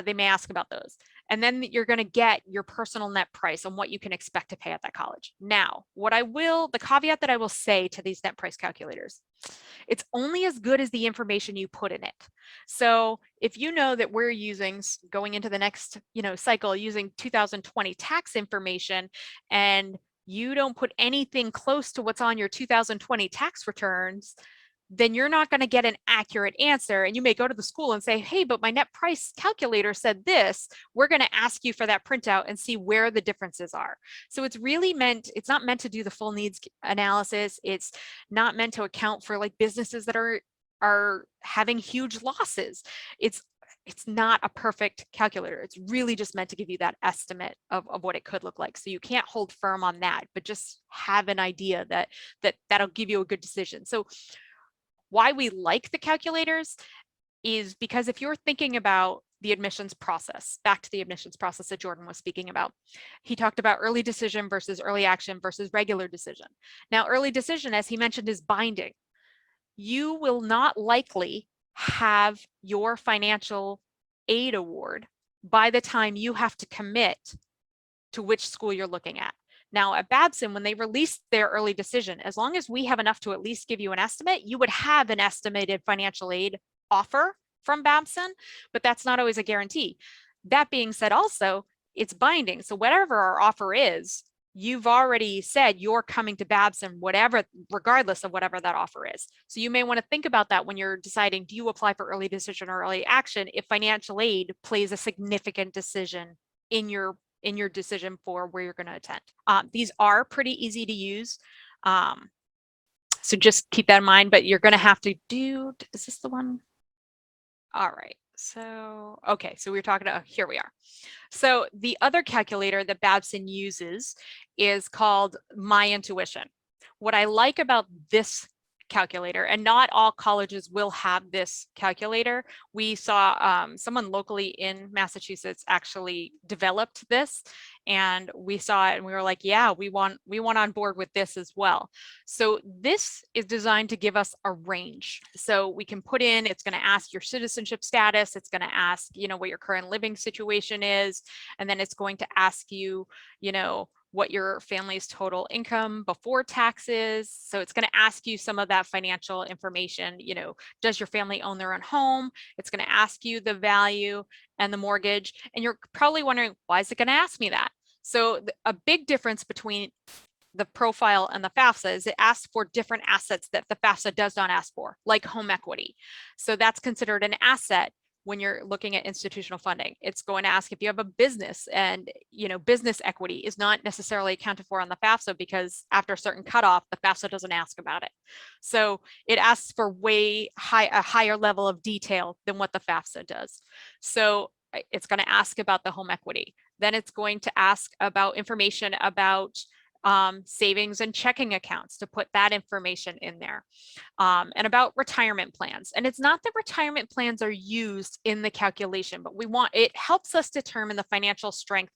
they may ask about those. And then you're going to get your personal net price on what you can expect to pay at that college. Now, the caveat that I will say to these net price calculators, it's only as good as the information you put in it. So if you know that we're going into the next, cycle using 2020 tax information, and you don't put anything close to what's on your 2020 tax returns, then you're not going to get an accurate answer. And you may go to the school and say, hey, but my net price calculator said this. We're going to ask you for that printout and see where the differences are. So it's not meant to do the full needs analysis. It's not meant to account for like businesses that are having huge losses. It's not a perfect calculator. It's really just meant to give you that estimate of what it could look like. So you can't hold firm on that, but just have an idea that'll give you a good decision. So why we like the calculators is because if you're thinking about the admissions process, back to the admissions process that Jordan was speaking about, he talked about early decision versus early action versus regular decision. Now, early decision, as he mentioned, is binding. You will not likely have your financial aid award by the time you have to commit to which school you're looking at. Now at Babson, when they released their early decision, as long as we have enough to at least give you an estimate, you would have an estimated financial aid offer from Babson, but that's not always a guarantee. That being said, also, it's binding. So whatever our offer is, you've already said you're coming to Babson, regardless of whatever that offer is. So you may want to think about that when you're deciding, do you apply for early decision or early action, if financial aid plays a significant decision in your decision for where you're going to attend. These are pretty easy to use. So just keep that in mind, but you're going to have to is this the one? All right. So, okay. So we were talking about, here we are. So the other calculator that Babson uses is called My Intuition. What I like about this calculator, and not all colleges will have this calculator. We saw someone locally in Massachusetts actually developed this, and we saw it and we were like, yeah, we want on board with this as well. So this is designed to give us a range. So we can put in, it's going to ask your citizenship status, it's going to ask, what your current living situation is, and then it's going to ask you, what your family's total income before taxes. So it's going to ask you some of that financial information. Does your family own their own home? It's going to ask you the value and the mortgage. And you're probably wondering, why is it going to ask me that? So a big difference between the profile and the FAFSA is it asks for different assets that the FAFSA does not ask for, like home equity. So that's considered an asset when you're looking at institutional funding. It's going to ask if you have a business, and business equity is not necessarily accounted for on the FAFSA because after a certain cutoff, the FAFSA doesn't ask about it. So it asks for a higher level of detail than what the FAFSA does. So it's going to ask about the home equity. Then it's going to ask about information about savings and checking accounts, to put that information in there, and about retirement plans. And it's not that retirement plans are used in the calculation, but it helps us determine the financial strength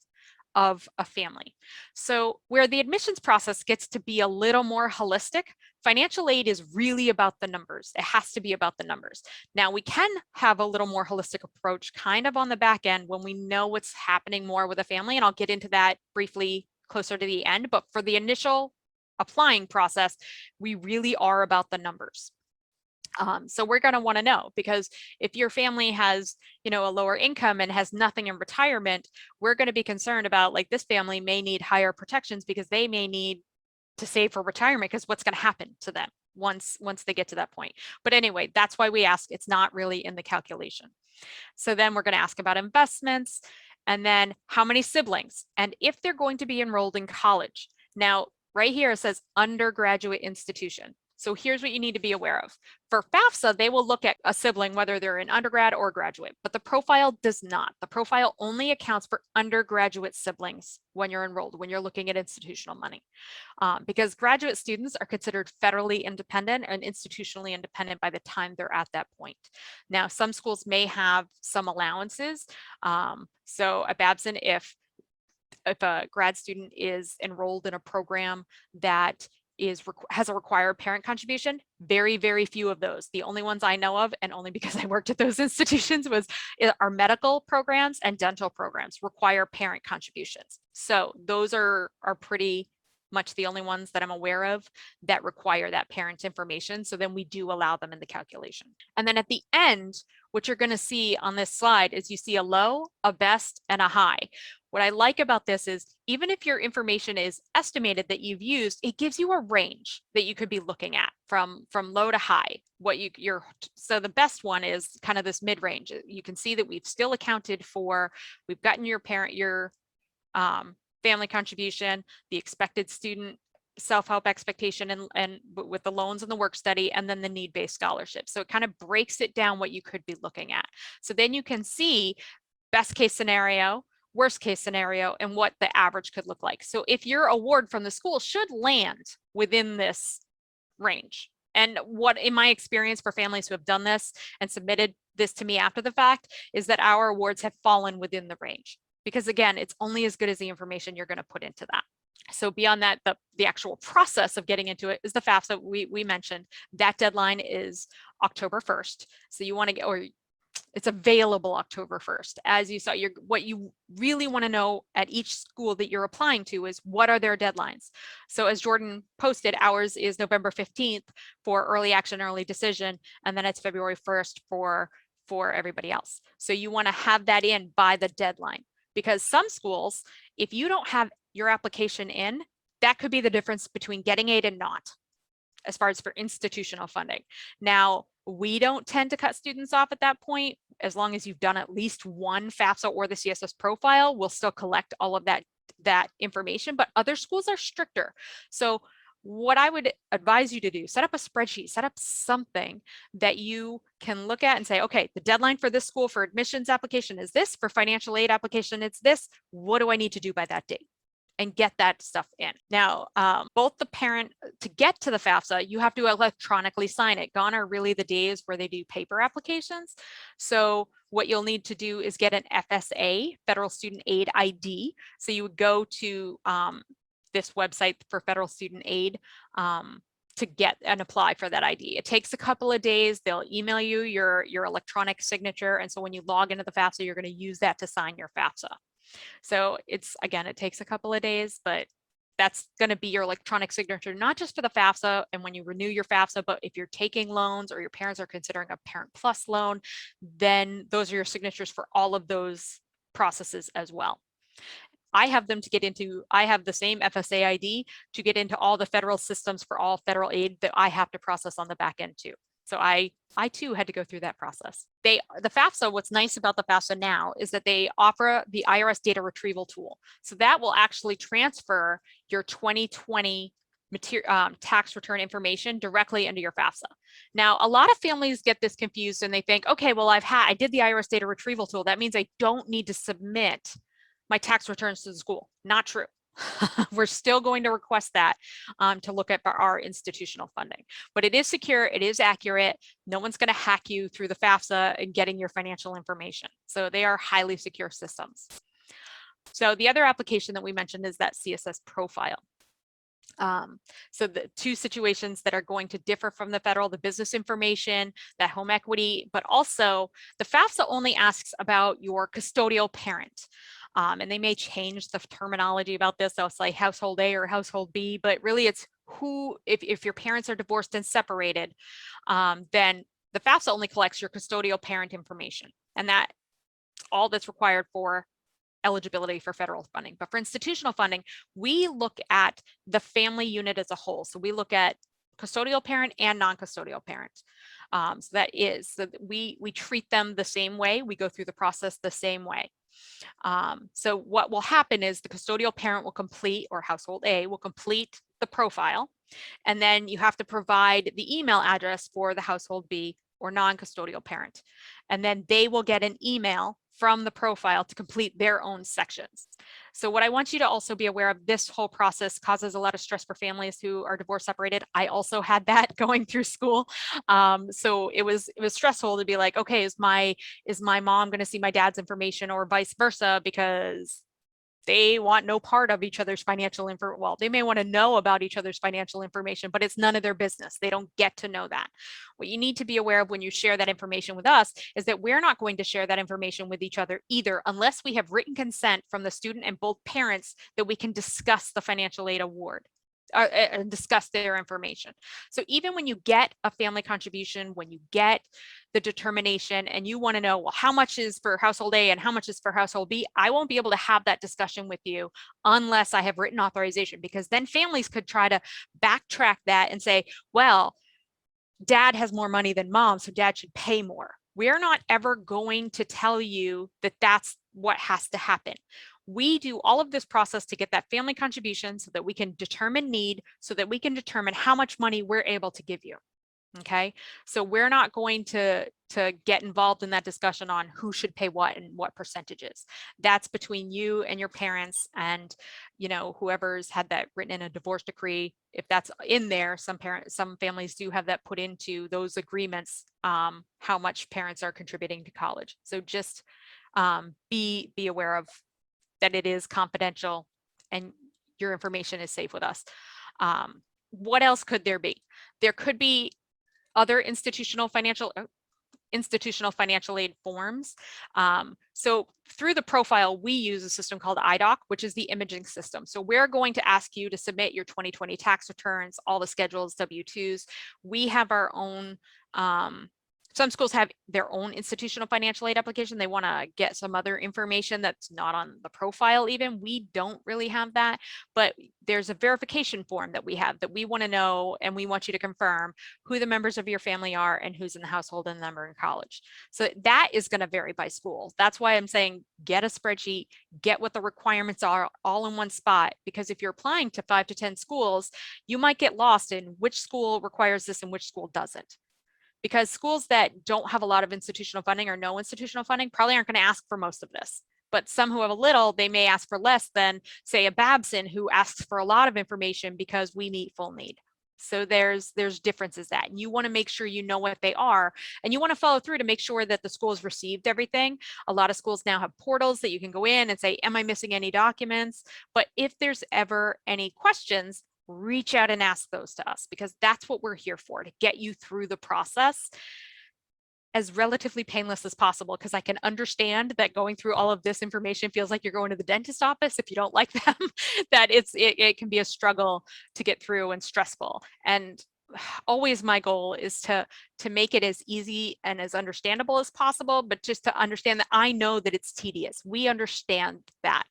of a family. So where the admissions process gets to be a little more holistic, financial aid is really about the numbers. It has to be about the numbers. Now we can have a little more holistic approach kind of on the back end when we know what's happening more with a family, and I'll get into that briefly closer to the end. But for the initial applying process, we really are about the numbers. So we're going to want to know, because if your family has, a lower income and has nothing in retirement, we're going to be concerned about, like, this family may need higher protections because they may need to save for retirement, because what's going to happen to them once they get to that point. But anyway, that's why we ask. It's not really in the calculation. So then we're going to ask about investments, and then how many siblings, and if they're going to be enrolled in college. Now, right here it says undergraduate institution. So here's what you need to be aware of. For FAFSA, they will look at a sibling, whether they're an undergrad or graduate, but the profile does not. The profile only accounts for undergraduate siblings when you're enrolled, when you're looking at institutional money, because graduate students are considered federally independent and institutionally independent by the time they're at that point. Now, some schools may have some allowances. So at Babson, if a grad student is enrolled in a program that has a required parent contribution. Very, very few of those. The only ones I know of, and only because I worked at those institutions, our medical programs and dental programs require parent contributions. So those are pretty much the only ones that I'm aware of that require that parent information. So then we do allow them in the calculation. And then at the end, what you're going to see on this slide is you see a low, a best, and a high. What I like about this is even if your information is estimated that you've used, it gives you a range that you could be looking at from low to high. So the best one is kind of this mid-range. You can see that we've still accounted for, we've gotten your family contribution, the expected student self-help expectation, and with the loans and the work study, and then the need-based scholarship. So it kind of breaks it down what you could be looking at. So then you can see best case scenario, worst case scenario, and what the average could look like. So if your award from the school should land within this range. And what, in my experience for families who have done this and submitted this to me after the fact, is that our awards have fallen within the range. Because again, it's only as good as the information you're going to put into that. So beyond that, the actual process of getting into it is the FAFSA we mentioned. That deadline is October 1st. So you want to get, or it's available October 1st. As you saw, what you really want to know at each school that you're applying to is what are their deadlines. So as Jordan posted, ours is November 15th for early action, early decision, and then it's February 1st for everybody else. So you want to have that in by the deadline, because some schools, if you don't have your application in, that could be the difference between getting aid and not, as far as for institutional funding. Now, we don't tend to cut students off at that point. As long as you've done at least one FAFSA or the CSS profile, we'll still collect all of that information, but other schools are stricter. So what I would advise you to do, set up a spreadsheet, set up something that you can look at and say, okay, the deadline for this school for admissions application is this, for financial aid application, it's this. What do I need to do by that date? And get that stuff in. Now, both the parent, to get to the FAFSA, you have to electronically sign it. Gone are really the days where they do paper applications. So what you'll need to do is get an FSA, Federal Student Aid ID. So you would go to this website for Federal Student Aid to get and apply for that ID. It takes a couple of days. They'll email you your electronic signature. And so when you log into the FAFSA, you're going to use that to sign your FAFSA. So again, it takes a couple of days, but that's going to be your electronic signature, not just for the FAFSA and when you renew your FAFSA, but if you're taking loans or your parents are considering a Parent Plus loan, then those are your signatures for all of those processes as well. I have them to get into, I have the same FSA ID to get into all the federal systems for all federal aid that I have to process on the back end too. So I too had to go through that process. The FAFSA, what's nice about the FAFSA now is that they offer the IRS Data Retrieval tool. So that will actually transfer your 2020 tax return information directly into your FAFSA. Now, a lot of families get this confused and they think, okay, well, I did the IRS Data Retrieval tool. That means I don't need to submit my tax returns to the school. Not true. We're still going to request that to look at our institutional funding, but it is secure, it is accurate. No one's going to hack you through the FAFSA and getting your financial information. So they are highly secure systems. So the other application that we mentioned is that CSS Profile. So the two situations that are going to differ from the federal, the business information, that home equity, but also the FAFSA only asks about your custodial parent. And they may change the terminology about this. They'll say household A or household B, but really it's who, if your parents are divorced and separated, then the FAFSA only collects your custodial parent information. And that's all that's required for eligibility for federal funding. But for institutional funding, we look at the family unit as a whole. So we look at custodial parent and non-custodial parent. So we treat them the same way. We go through the process the same way. So what will happen is the custodial parent will complete, or household A will complete the profile, and then you have to provide the email address for the household B or non-custodial parent. And then they will get an email from the profile to complete their own sections. So what I want you to also be aware of, this whole process causes a lot of stress for families who are divorce separated. I also had that going through school. So it was stressful to be like, okay, is my mom going to see my dad's information or vice versa, because they want no part of each other's financial info. Well, they may want to know about each other's financial information, but it's none of their business. They don't get to know that. What you need to be aware of when you share that information with us is that we're not going to share that information with each other either, unless we have written consent from the student and both parents that we can discuss the financial aid award. And discuss their information. So even when you get a family contribution, when you get the determination and you want to know, well, how much is for household A and how much is for household B, I won't be able to have that discussion with you unless I have written authorization, because then families could try to backtrack that and say, well, dad has more money than mom, so dad should pay more. We're not ever going to tell you that that's what has to happen. We do all of this process to get that family contribution so that we can determine need, so that we can determine how much money we're able to give you. Okay, so we're not going to get involved in that discussion on who should pay what and what percentages. That's between you and your parents, and whoever's had that written in a divorce decree. If that's in there, some families do have that put into those agreements, how much parents are contributing to college. So just be aware of that. It is confidential and your information is safe with us. What else could there be? There could be other institutional financial aid forms. So through the profile, we use a system called IDOC, which is the imaging system. So we're going to ask you to submit your 2020 tax returns, all the schedules, W-2s. We have our own, some schools have their own institutional financial aid application. They want to get some other information that's not on the profile even. We don't really have that, but there's a verification form that we have that we want to know, and we want you to confirm who the members of your family are and who's in the household and the number in college. So that is going to vary by school. That's why I'm saying get a spreadsheet, get what the requirements are all in one spot, because if you're applying to 5 to 10 schools, you might get lost in which school requires this and which school doesn't. Because schools that don't have a lot of institutional funding or no institutional funding probably aren't going to ask for most of this. But some who have a little, they may ask for less than, say, a Babson who asks for a lot of information because we meet full need. So there's differences that, and you want to make sure you know what they are, and you want to follow through to make sure that the school's received everything. A lot of schools now have portals that you can go in and say, am I missing any documents? But if there's ever any questions, reach out and ask those to us, because that's what we're here for, to get you through the process as relatively painless as possible, because I can understand that going through all of this information feels like you're going to the dentist office if you don't like them, that it can be a struggle to get through and stressful. And always my goal is to make it as easy and as understandable as possible, but just to understand that I know that it's tedious. We understand that,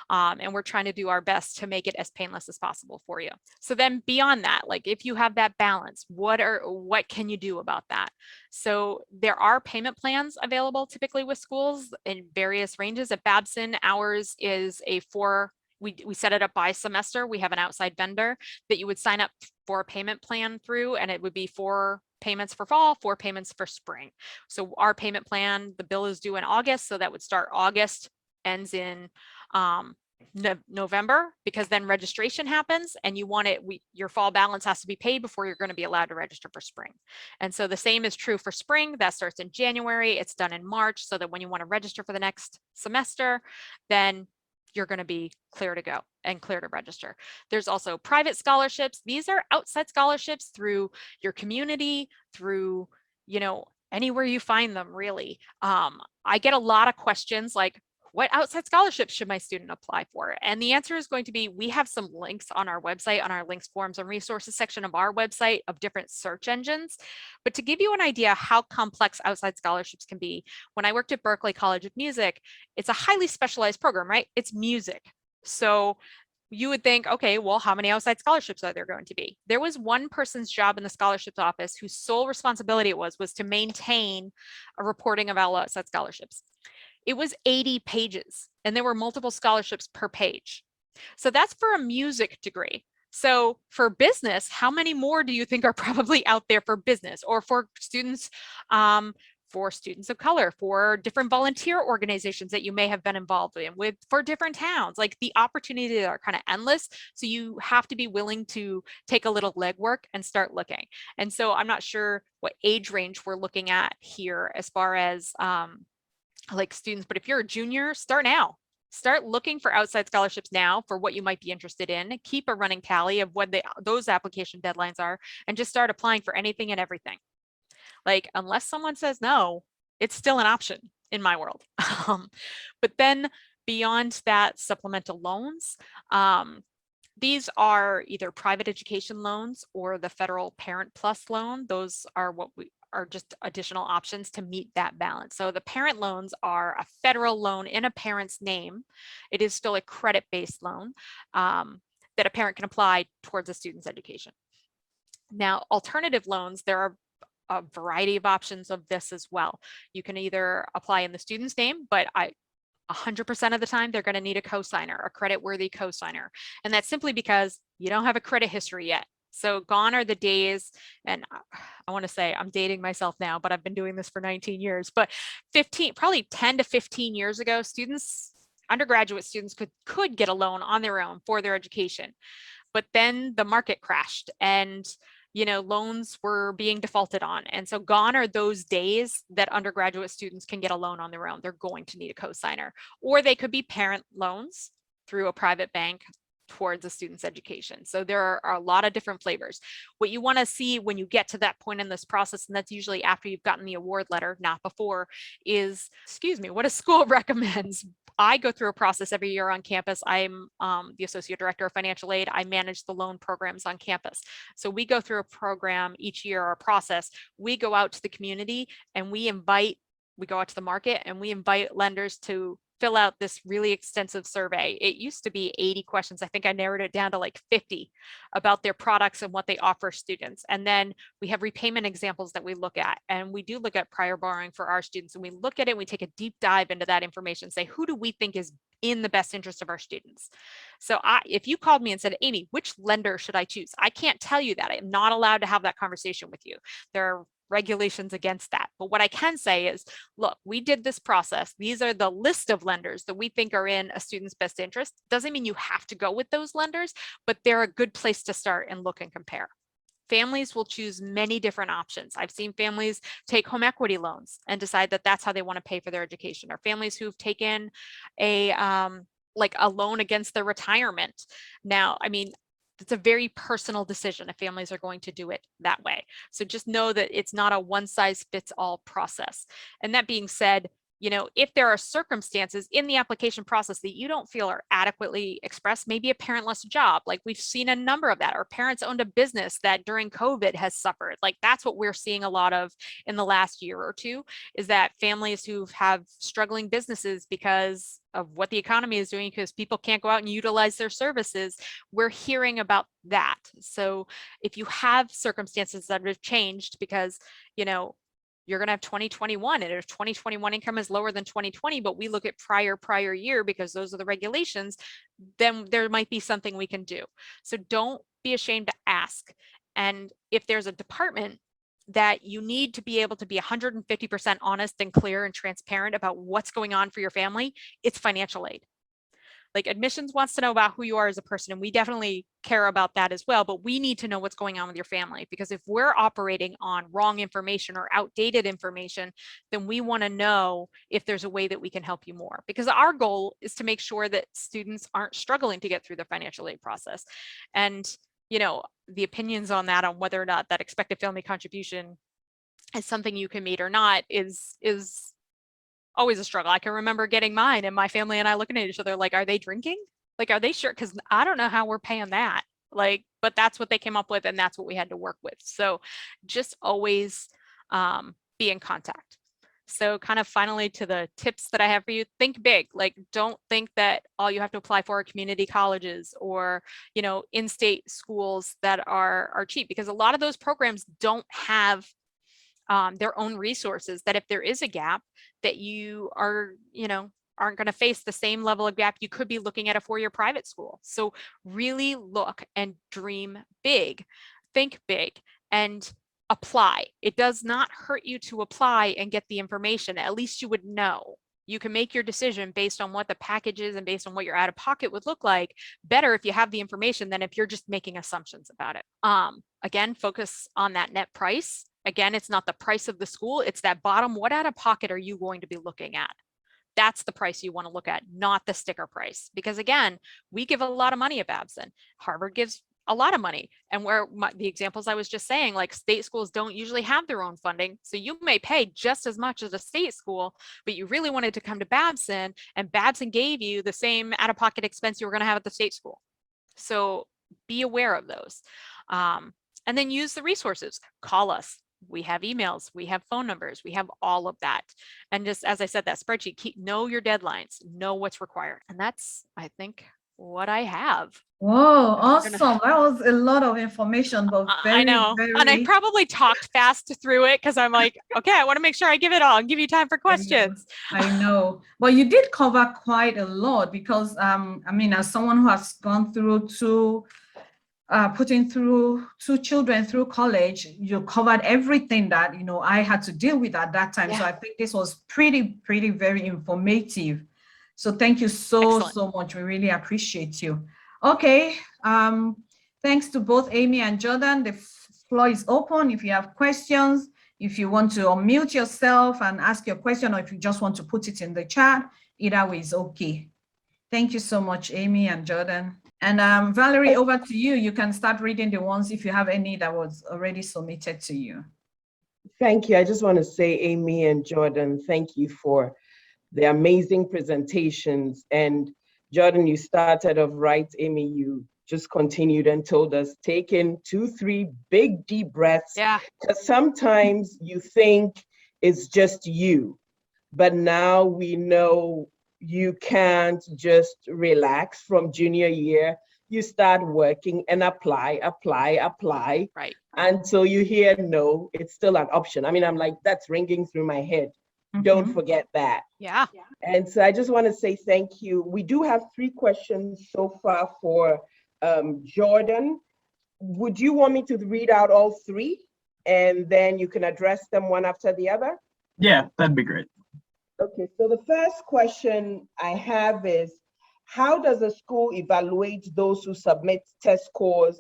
and we're trying to do our best to make it as painless as possible for you. So then beyond that, like if you have that balance, what can you do about that? So there are payment plans available typically with schools in various ranges. At Babson, ours is we set it up by semester. We have an outside vendor that you would sign up for a payment plan through, and it would be 4 payments for fall, 4 payments for spring. So our payment plan, the bill is due in August, so that would start August, ends in November, because then registration happens and your fall balance has to be paid before you're going to be allowed to register for spring. And so the same is true for spring. That starts in January, it's done in March, so that when you want to register for the next semester, then you're going to be clear to go and clear to register. There's also private scholarships. These are outside scholarships through your community, through, anywhere you find them, really. I get a lot of questions like, what outside scholarships should my student apply for? And the answer is going to be, we have some links on our website, on our links, forms, and resources section of our website of different search engines. But to give you an idea how complex outside scholarships can be, when I worked at Berklee College of Music, it's a highly specialized program, right? It's music. So you would think, okay, well, how many outside scholarships are there going to be? There was one person's job in the scholarships office whose sole responsibility was to maintain a reporting of all outside scholarships. It was 80 pages, and there were multiple scholarships per page. So that's for a music degree. So for business, how many more do you think are probably out there for business, or for students of color, for different volunteer organizations that you may have been involved in for different towns? Like, the opportunities are kind of endless. So you have to be willing to take a little legwork and start looking. And so I'm not sure what age range we're looking at here as far as like students, but if you're a junior, start now. Start looking for outside scholarships now for what you might be interested in. Keep a running tally of what those application deadlines are, and just start applying for anything and everything. Like, unless someone says no, it's still an option in my world. But then beyond that, supplemental loans. These are either private education loans or the federal Parent Plus loan. Those are what we are just additional options to meet that balance. So the parent loans are a federal loan in a parent's name. It is still a credit-based loan that a parent can apply towards a student's education. Now, alternative loans, there are a variety of options of this as well. You can either apply in the student's name, but 100% of the time, they're going to need a cosigner, a credit-worthy cosigner. And that's simply because you don't have a credit history yet. So gone are the days, and I want to say I'm dating myself now, but I've been doing this for 19 years, but probably 10 to 15 years ago, undergraduate students could get a loan on their own for their education. But then the market crashed and loans were being defaulted on. And so gone are those days that undergraduate students can get a loan on their own. They're going to need a cosigner, or they could be parent loans through a private bank towards a student's education. So there are a lot of different flavors. What you want to see when you get to that point in this process, and that's usually after you've gotten the award letter, not before, is, what a school recommends. I go through a process every year on campus. I'm the Associate Director of Financial Aid. I manage the loan programs on campus. So we go through a program each year, our process. We go out to the community and we go out to the market and we invite lenders to fill out this really extensive survey. It used to be 80 questions. I think I narrowed it down to like 50 about their products and what they offer students. And then we have repayment examples that we look at, and we do look at prior borrowing for our students, and we look at it and we take a deep dive into that information, say, who do we think is in the best interest of our students? So if you called me and said, Amy, which lender should I choose? I can't tell you that. I'm not allowed to have that conversation with you. There are regulations against that. But what I can say is, look, we did this process. These are the list of lenders that we think are in a student's best interest. Doesn't mean you have to go with those lenders, but they're a good place to start and look and compare. Families will choose many different options. I've seen families take home equity loans and decide that that's how they want to pay for their education, or families who've taken a loan against their retirement. Now, it's a very personal decision if families are going to do it that way. So just know that it's not a one size fits all process. And that being said, if there are circumstances in the application process that you don't feel are adequately expressed, maybe a parent lost a job, like we've seen a number of that, or parents owned a business that during COVID has suffered. Like that's what we're seeing a lot of in the last year or two, is that families who have struggling businesses because of what the economy is doing, because people can't go out and utilize their services, we're hearing about that. So if you have circumstances that have changed because, you're going to have 2021, and if 2021 income is lower than 2020, but we look at prior year because those are the regulations, then there might be something we can do. So don't be ashamed to ask. And if there's a department that you need to be able to be 150% honest and clear and transparent about what's going on for your family, it's financial aid. Like admissions wants to know about who you are as a person, and we definitely care about that as well, but we need to know what's going on with your family, because if we're operating on wrong information or outdated information, then we want to know if there's a way that we can help you more, because our goal is to make sure that students aren't struggling to get through the financial aid process. And the opinions on that, on whether or not that expected family contribution is something you can meet or not, is always a struggle. I can remember getting mine and my family and I looking at each other like, are they drinking? Like, are they sure? Because I don't know how we're paying that. Like, but that's what they came up with, and that's what we had to work with. So just always be in contact. So kind of finally to the tips that I have for you, think big. Like, don't think that all you have to apply for are community colleges or, in-state schools that are cheap, because a lot of those programs don't have their own resources, that if there is a gap that you are, aren't going to face the same level of gap, you could be looking at a four-year private school. So really look and dream big, think big, and apply. It does not hurt you to apply and get the information. At least you would know. You can make your decision based on what the package is and based on what your out of pocket would look like. Better if you have the information than if you're just making assumptions about it. Again, focus on that net price. Again, it's not the price of the school, it's that bottom, what out of pocket are you going to be looking at? That's the price you want to look at, not the sticker price. Because again, we give a lot of money at Babson. Harvard gives a lot of money. And where the examples I was just saying, like state schools don't usually have their own funding. So you may pay just as much as a state school, but you really wanted to come to Babson, and Babson gave you the same out-of-pocket expense you were going to have at the state school. So be aware of those. And then use the resources. Call us. We have emails, we have phone numbers, we have all of that. And just as I said, that spreadsheet, know your deadlines, know what's required. And that's, I think, what I have. Whoa, awesome. That was a lot of information, but very, I know. very... And I probably talked fast through it because I'm like, okay, I want to make sure I give it all and give you time for questions. I know. But you did cover quite a lot because, I mean, as someone who has gone through putting through 2 children through college, you covered everything that, you know, I had to deal with at that time. Yeah. So I think this was pretty very informative. So thank you so much. We really appreciate you. Okay. Thanks to both Amy and Jordan. The floor is open. If you have questions, if you want to unmute yourself and ask your question, or if you just want to put it in the chat, either way is okay. Thank you so much, Amy and Jordan. And Valerie, over to you. You can start reading the ones if you have any that was already submitted to you. Thank you. I just want to say, Amy and Jordan, thank you for the amazing presentations. And Jordan, you started off right. Amy, you just continued and told us, take in 2, 3 big deep breaths. Yeah. Because sometimes you think it's just you, but now we know you can't just relax from junior year. You start working and apply. Right. Until you hear no, it's still an option. I mean, I'm like, that's ringing through my head. Don't forget that. Yeah. And so I just want to say thank you. We do have 3 questions so far for Jordan. Would you want me to read out all 3 and then you can address them one after the other? Yeah, that'd be great. Okay, so the first question I have is, how does a school evaluate those who submit test scores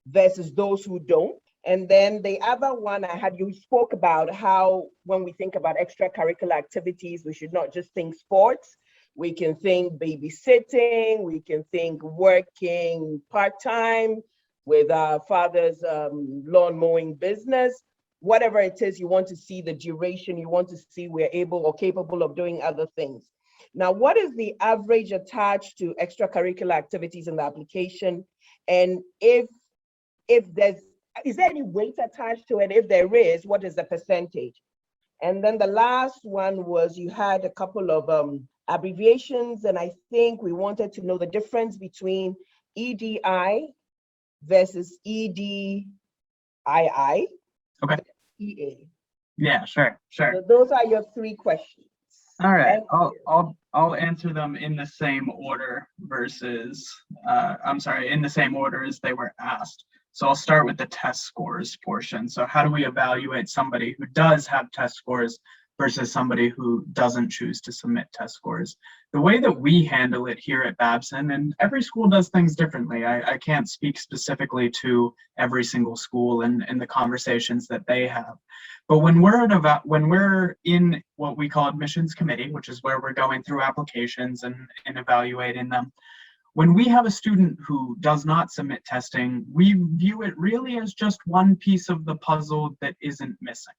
versus those who don't? And then the other one I had, you spoke about how when we think about extracurricular activities, we should not just think sports. We can think babysitting, we can think working part-time with our father's lawn mowing business. Whatever it is, you want to see the duration, you want to see we're able or capable of doing other things. Now, what is the average attached to extracurricular activities in the application? And if there's, is there any weight attached to it? If there is, what is the percentage? And then the last one was you had a couple of abbreviations, and I think we wanted to know the difference between EDI versus EDII. Okay. EA. Yeah, sure. So those are your 3 questions. All right, I'll answer them in the same order versus, in the same order as they were asked. So I'll start with the test scores portion. So how do we evaluate somebody who does have test scores versus somebody who doesn't choose to submit test scores? The way that we handle it here at Babson, and every school does things differently. I can't speak specifically to every single school and the conversations that they have. But when we're in what we call admissions committee, which is where we're going through applications and evaluating them, when we have a student who does not submit testing, we view it really as just one piece of the puzzle that isn't missing.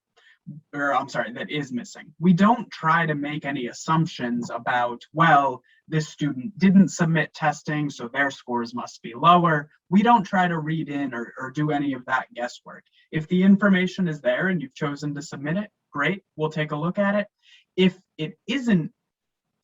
That is missing. We don't try to make any assumptions about, well, this student didn't submit testing, so their scores must be lower. We don't try to read in or do any of that guesswork. If the information is there and you've chosen to submit it, great, we'll take a look at it. If it isn't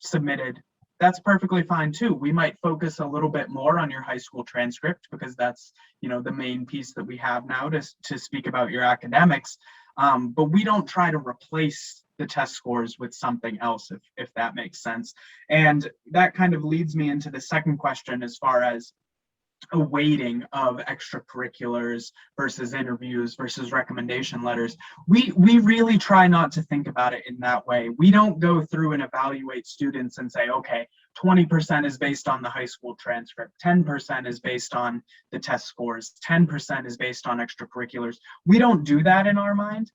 submitted, that's perfectly fine too. We might focus a little bit more on your high school transcript because that's, you know, the main piece that we have now to speak about your academics. But we don't try to replace the test scores with something else, if that makes sense. And that kind of leads me into the second question as far as a weighting of extracurriculars versus interviews versus recommendation letters. We really try not to think about it in that way. We don't go through and evaluate students and say, okay, 20% is based on the high school transcript, 10% is based on the test scores, 10% is based on extracurriculars. We don't do that in our mind.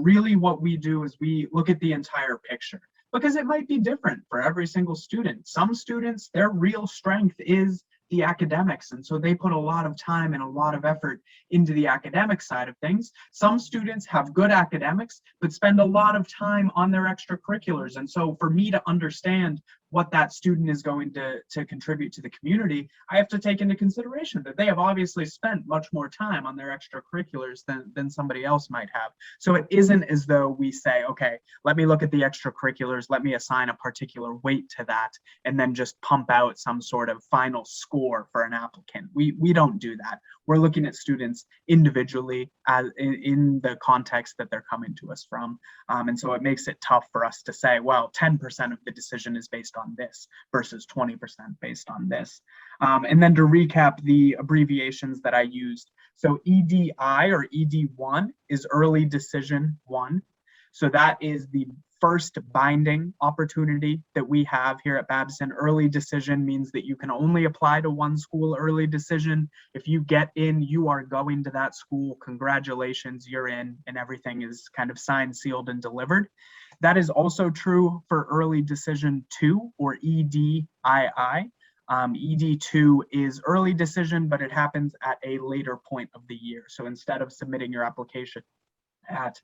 Really what we do is we look at the entire picture. Because it might be different for every single student. Some students, their real strength is the academics, and so they put a lot of time and a lot of effort into the academic side of things. Some students have good academics but spend a lot of time on their extracurriculars, and so for me to understand what that student is going to contribute to the community, I have to take into consideration that they have obviously spent much more time on their extracurriculars than somebody else might have. So it isn't as though we say, okay, let me look at the extracurriculars, let me assign a particular weight to that, and then just pump out some sort of final score for an applicant. We don't do that. We're looking at students individually as in the context that they're coming to us from. And so it makes it tough for us to say, well, 10% of the decision is based on this versus 20% based on this. And then to recap the abbreviations that I used. So EDI or ED1 is early decision 1. So that is the first binding opportunity that we have here at Babson. Early decision means that you can only apply to one school early decision. If you get in, you are going to that school. Congratulations, you're in, and everything is kind of signed, sealed, and delivered. That is also true for early decision 2 or EDII. ED2 is early decision, but it happens at a later point of the year. So instead of submitting your application at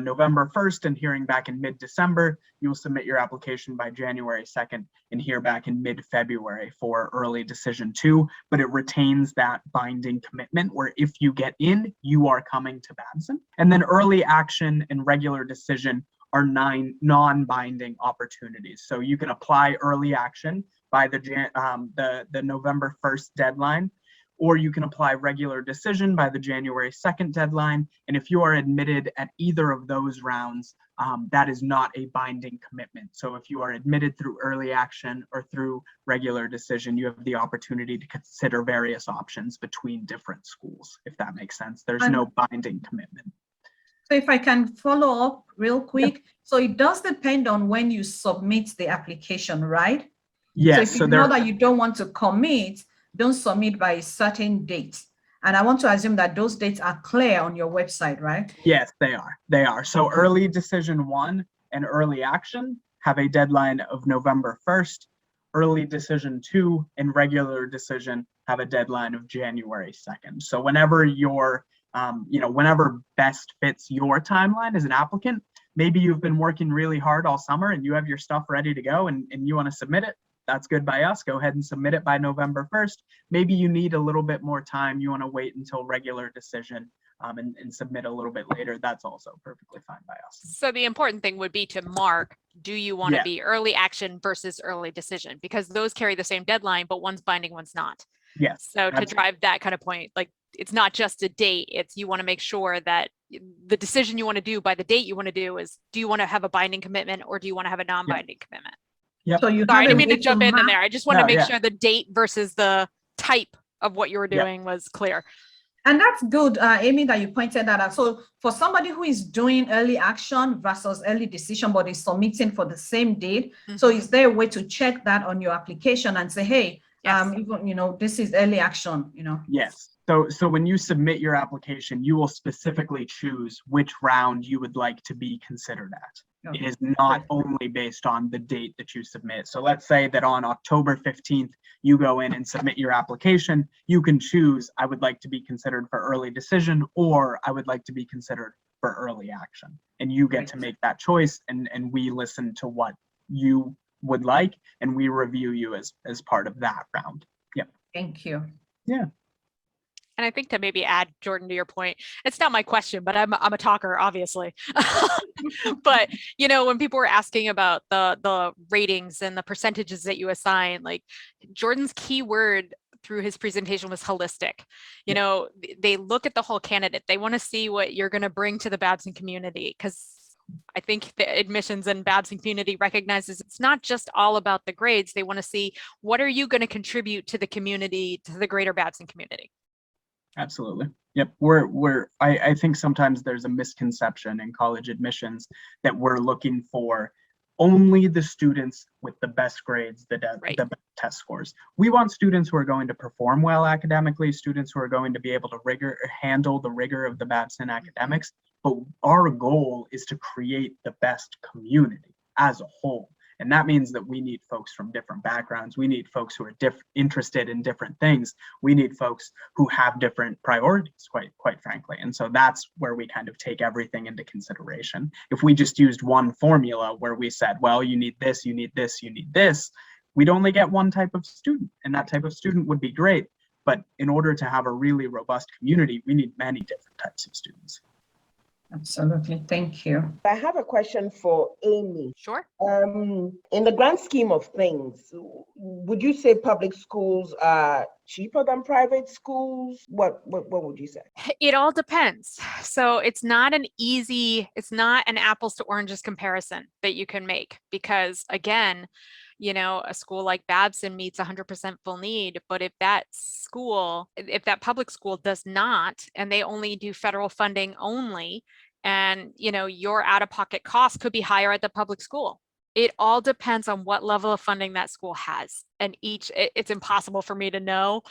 November 1st and hearing back in mid-December, you will submit your application by January 2nd and hear back in mid-February for early decision 2, but it retains that binding commitment where if you get in, you are coming to Babson. And then early action and regular decision are 9 non-binding opportunities. So you can apply early action by the November 1st deadline, or you can apply regular decision by the January 2nd deadline. And if you are admitted at either of those rounds, that is not a binding commitment. So if you are admitted through early action or through regular decision, you have the opportunity to consider various options between different schools, if that makes sense. There's no binding commitment. So if I can follow up real quick. Yeah. So it does depend on when you submit the application, right? Yes. So if you know that you don't want to commit, don't submit by a certain date. And I want to assume that those dates are clear on your website, right? Yes, they are. They are. So early decision 1 and early action have a deadline of November 1st. Early decision 2 and regular decision have a deadline of January 2nd. So whenever your whenever best fits your timeline as an applicant, maybe you've been working really hard all summer and you have your stuff ready to go and you want to submit it. That's good by us. Go ahead and submit it by November 1st. Maybe you need a little bit more time. You want to wait until regular decision and submit a little bit later. That's also perfectly fine by us. So the important thing would be to mark, do you want to be early action versus early decision? Because those carry the same deadline, but one's binding, one's not. Yes. So to drive that kind of point, like it's not just a date, it's you want to make sure that the decision you want to do by the date you want to do is, do you want to have a binding commitment or do you want to have a non-binding commitment? Yep. So Sorry, I didn't mean to jump in there. I just want to make sure the date versus the type of what you were doing was clear. And that's good, Amy, that you pointed that out. So for somebody who is doing early action versus early decision, but is submitting for the same date, so is there a way to check that on your application and say, hey, this is early action, Yes. So when you submit your application, you will specifically choose which round you would like to be considered at. Okay. It is not only based on the date that you submit. So let's say that on October 15th, you go in and submit your application. You can choose, I would like to be considered for early decision, or I would like to be considered for early action. And you get to make that choice, and we listen to what you would like, and we review you as part of that round. Yep. Thank you. Yeah. And I think to maybe add, Jordan, to your point, it's not my question, but I'm a talker, obviously. But, when people were asking about the ratings and the percentages that you assign, like Jordan's key word through his presentation was holistic. They look at the whole candidate. They want to see what you're going to bring to the Babson community, because I think the admissions and Babson community recognizes it's not just all about the grades. They want to see, what are you going to contribute to the community, to the greater Babson community? Absolutely. Yep. I think sometimes there's a misconception in college admissions that we're looking for only the students with the best grades, the best test scores. We want students who are going to perform well academically, students who are going to be able to handle the rigor of the Babson academics. But our goal is to create the best community. as a whole. And that means that we need folks from different backgrounds. We need folks who are interested in different things. We need folks who have different priorities, quite frankly. And so that's where we kind of take everything into consideration. If we just used one formula where we said, well, you need this, you need this, you need this, we'd only get one type of student, and that type of student would be great. But in order to have a really robust community, we need many different types of students. Absolutely. Thank you. I have a question for Amy. Sure. In the grand scheme of things, would you say public schools are cheaper than private schools? What would you say? It all depends. So it's not an apples to oranges comparison that you can make, because again, a school like Babson meets 100% full need, but if that public school does not, and they only do federal funding only, and your out-of-pocket costs could be higher at the public school. It all depends on what level of funding that school has, and it's impossible for me to know,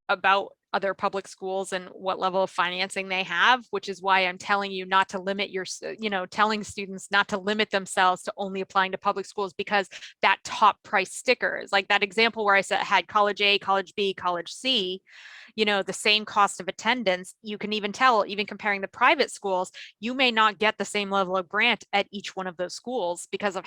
about other public schools and what level of financing they have, which is why I'm telling you not to limit telling students not to limit themselves to only applying to public schools, because that top price sticker is like that example where I said had college A, college B, college C, the same cost of attendance. You can even tell, even comparing the private schools, you may not get the same level of grant at each one of those schools because of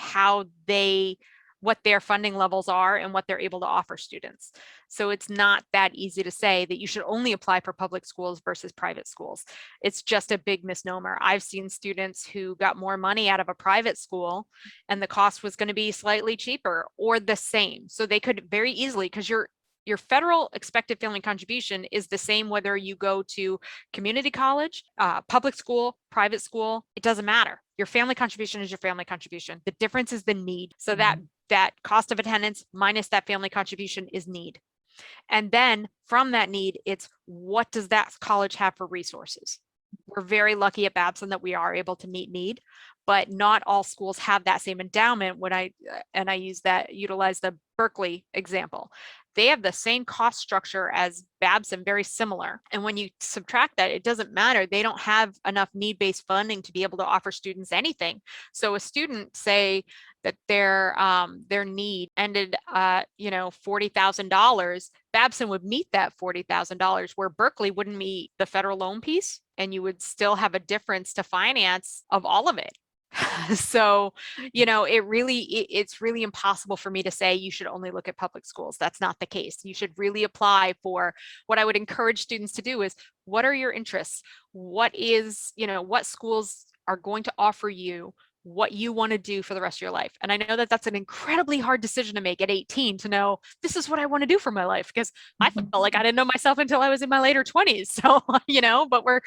what their funding levels are and what they're able to offer students. So it's not that easy to say that you should only apply for public schools versus private schools. It's just a big misnomer. I've seen students who got more money out of a private school and the cost was going to be slightly cheaper or the same. So they could very easily, because your federal expected family contribution is the same whether you go to community college, public school, private school, it doesn't matter. Your family contribution is your family contribution. The difference is the need. So that cost of attendance minus that family contribution is need. And then from that need, it's what does that college have for resources? We're very lucky at Babson that we are able to meet need, but not all schools have that same endowment. Utilize the Berkeley example. They have the same cost structure as Babson, very similar. And when you subtract that, it doesn't matter. They don't have enough need-based funding to be able to offer students anything. So a student, say that their need ended $40,000, Babson would meet that $40,000, where Berkeley wouldn't meet the federal loan piece, and you would still have a difference to finance of all of it. So, it's really impossible for me to say you should only look at public schools. That's not the case. You should really apply for what I would encourage students to do is, what are your interests? What schools are going to offer you what you want to do for the rest of your life. And I know that that's an incredibly hard decision to make at 18, to know this is what I want to do for my life, because I felt like I didn't know myself until I was in my later 20s. So, but we're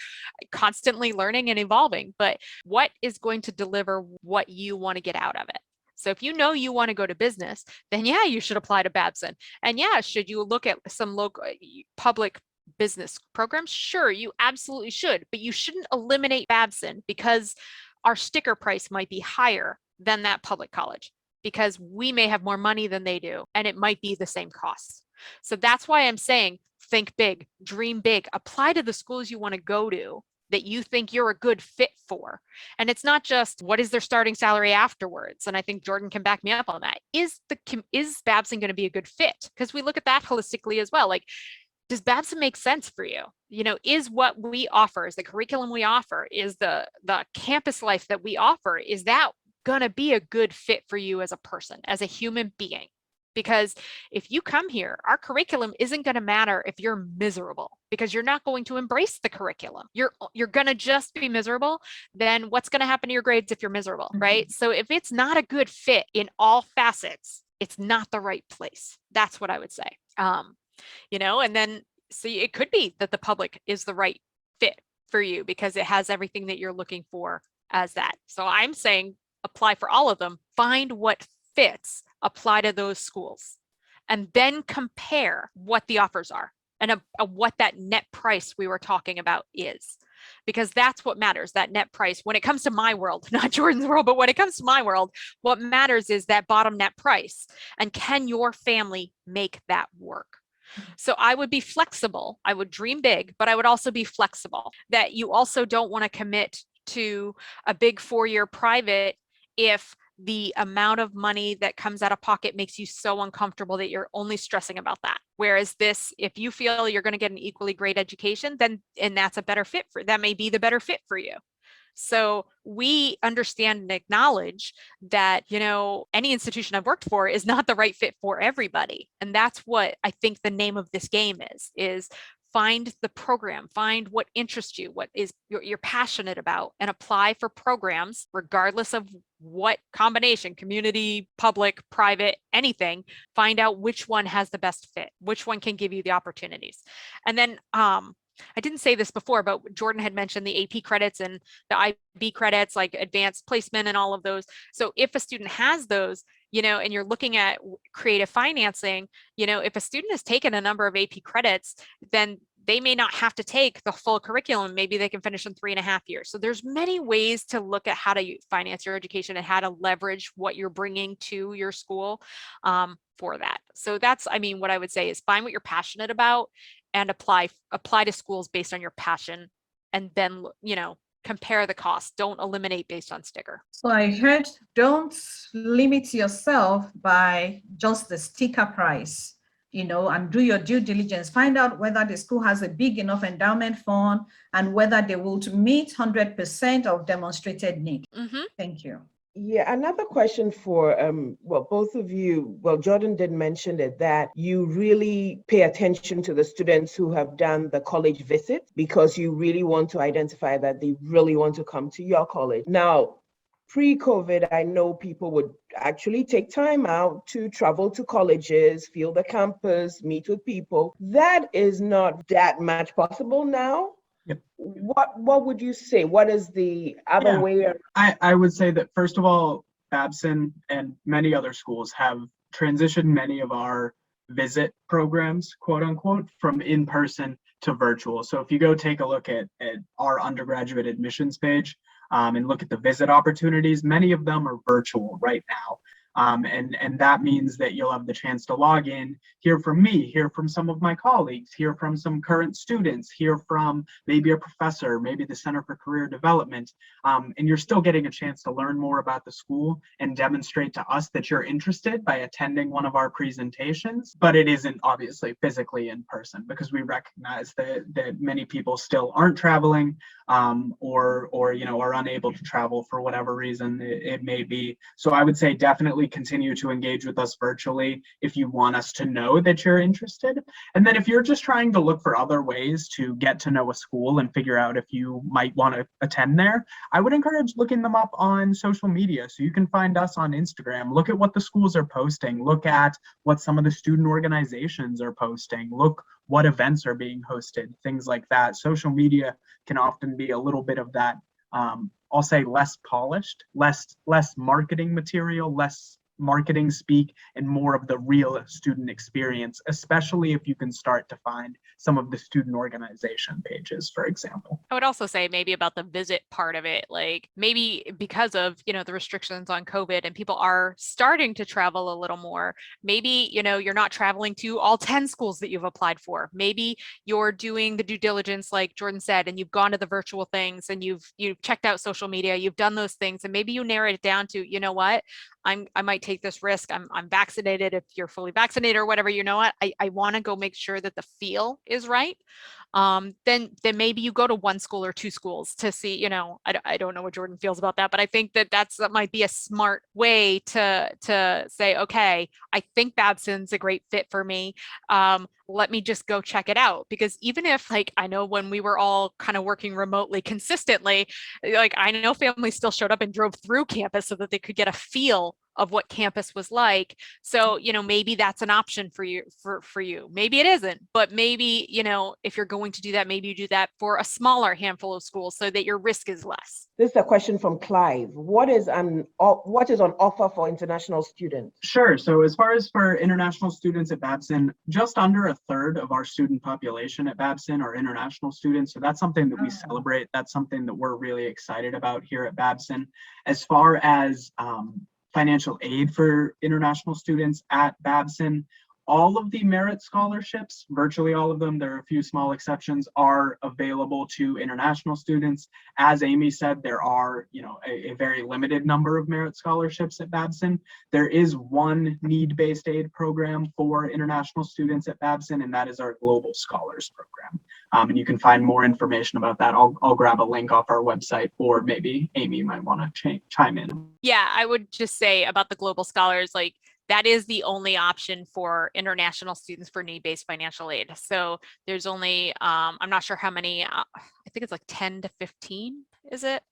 constantly learning and evolving. But what is going to deliver what you want to get out of it? So if you know you want to go to business, then yeah, you should apply to Babson. And yeah, should you look at some local public business programs? Sure, you absolutely should, but you shouldn't eliminate Babson because our sticker price might be higher than that public college, because we may have more money than they do, and it might be the same costs. So that's why I'm saying, think big, dream big, apply to the schools you want to go to that you think you're a good fit for. And it's not just what is their starting salary afterwards. And I think Jordan can back me up on that. Is Babson going to be a good fit? Because we look at that holistically as well. Like, does Babson make sense for you? Is what we offer, is the curriculum we offer, is the campus life that we offer, is that gonna be a good fit for you as a person, as a human being? Because if you come here, our curriculum isn't gonna matter if you're miserable, because you're not going to embrace the curriculum. You're gonna just be miserable. Then what's gonna happen to your grades if you're miserable, right? So if it's not a good fit in all facets, it's not the right place. That's what I would say. And then see, it could be that the public is the right fit for you because it has everything that you're looking for as that. So I'm saying apply for all of them, find what fits, apply to those schools, and then compare what the offers are and what that net price we were talking about is. Because that's what matters, that net price. When it comes to my world, not Jordan's world, but when it comes to my world, what matters is that bottom net price. And can your family make that work? So I would be flexible. I would dream big, but I would also be flexible, that you also don't want to commit to a big 4-year private if the amount of money that comes out of pocket makes you so uncomfortable that you're only stressing about that. Whereas this, if you feel you're going to get an equally great education, then, and that's a better fit for, that may be the better fit for you. So we understand and acknowledge that, you know, any institution I've worked for is not the right fit for everybody. And that's what I think the name of this game is find the program, find what interests you, what is you're passionate about, and apply for programs regardless of what combination, community, public, private, anything. Find out which one has the best fit, which one can give you the opportunities. And then I didn't say this before, but Jordan had mentioned the AP credits and the IB credits, like advanced placement and all of those. So if a student has those, you know, and you're looking at creative financing, you know, if a student has taken a number of AP credits, then they may not have to take the full curriculum. Maybe they can finish in 3.5 years. So there's many ways to look at how to finance your education and how to leverage what you're bringing to your school for that. So that's, I mean, what I would say is find what you're passionate about and apply to schools based on your passion, and then, you know, compare the cost. Don't eliminate based on sticker. So I heard, don't limit yourself by just the sticker price, you know, and do your due diligence. Find out whether the school has a big enough endowment fund and whether they will meet 100% of demonstrated need. Mm-hmm. Thank you. Yeah, another question for, well, both of you. Well, Jordan did mention it, that you really pay attention to the students who have done the college visit because you really want to identify that they really want to come to your college. Now, pre-COVID, I know people would actually take time out to travel to colleges, feel the campus, meet with people. That is not that much possible now. Yep. What would you say? What is the other way? I would say that, first of all, Babson and many other schools have transitioned many of our visit programs, quote unquote, from in-person to virtual. So if you go take a look at our undergraduate admissions page and look at the visit opportunities, many of them are virtual right now. And that means that you'll have the chance to log in, hear from me, hear from some of my colleagues, hear from some current students, hear from maybe a professor, maybe the Center for Career Development. And you're still getting a chance to learn more about the school and demonstrate to us that you're interested by attending one of our presentations. But it isn't obviously physically in person, because we recognize that many people still aren't traveling or you know, are unable to travel for whatever reason it may be. So I would say definitely continue to engage with us virtually if you want us to know that you're interested. And then if you're just trying to look for other ways to get to know a school and figure out if you might want to attend there, I would encourage looking them up on social media. So you can find us on Instagram, look at what the schools are posting, look at what some of the student organizations are posting, look what events are being hosted, things like that. Social media can often be a little bit of that, I'll say less polished, less marketing material, less marketing speak, and more of the real student experience, especially if you can start to find some of the student organization pages, for example. I would also say maybe about the visit part of it, like maybe because of, you know, the restrictions on COVID and people are starting to travel a little more, maybe, you know, you're not traveling to all 10 schools that you've applied for. Maybe you're doing the due diligence, like Jordan said, and you've gone to the virtual things and you've checked out social media, you've done those things, and maybe you narrow it down to, you know what, I might take this risk. I'm vaccinated. If you're fully vaccinated or whatever, you know what, I want to go make sure that the feel is right. Then maybe you go to one school or two schools to see, you know, I don't know what Jordan feels about that, but I think that that might be a smart way to say, okay, I think Babson's a great fit for me. Let me just go check it out. Because even if, like, I know when we were all kind of working remotely consistently, like I know families still showed up and drove through campus so that they could get a feel of what campus was like. So, you know, maybe that's an option for you, for you. Maybe it isn't, but maybe, you know, if you're going to do that, maybe you do that for a smaller handful of schools so that your risk is less. This is a question from Clive. What is on offer for international students? Sure. So as far as for international students at Babson, just under a third of our student population at Babson are international students. So that's something that we celebrate. That's something that we're really excited about here at Babson. As far as financial aid for international students at Babson, All of the merit scholarships, virtually all of them, there are a few small exceptions, are available to international students. As Amy said, there are, a very limited number of merit scholarships at Babson. There is one need-based aid program for international students at Babson, and that is our Global Scholars Program. And you can find more information about that. I'll grab a link off our website, or maybe Amy might want to chime in. Yeah, I would just say about the Global Scholars, like, that is the only option for international students for need-based financial aid. So there's only, I'm not sure how many, I think it's like 10 to 15, is it?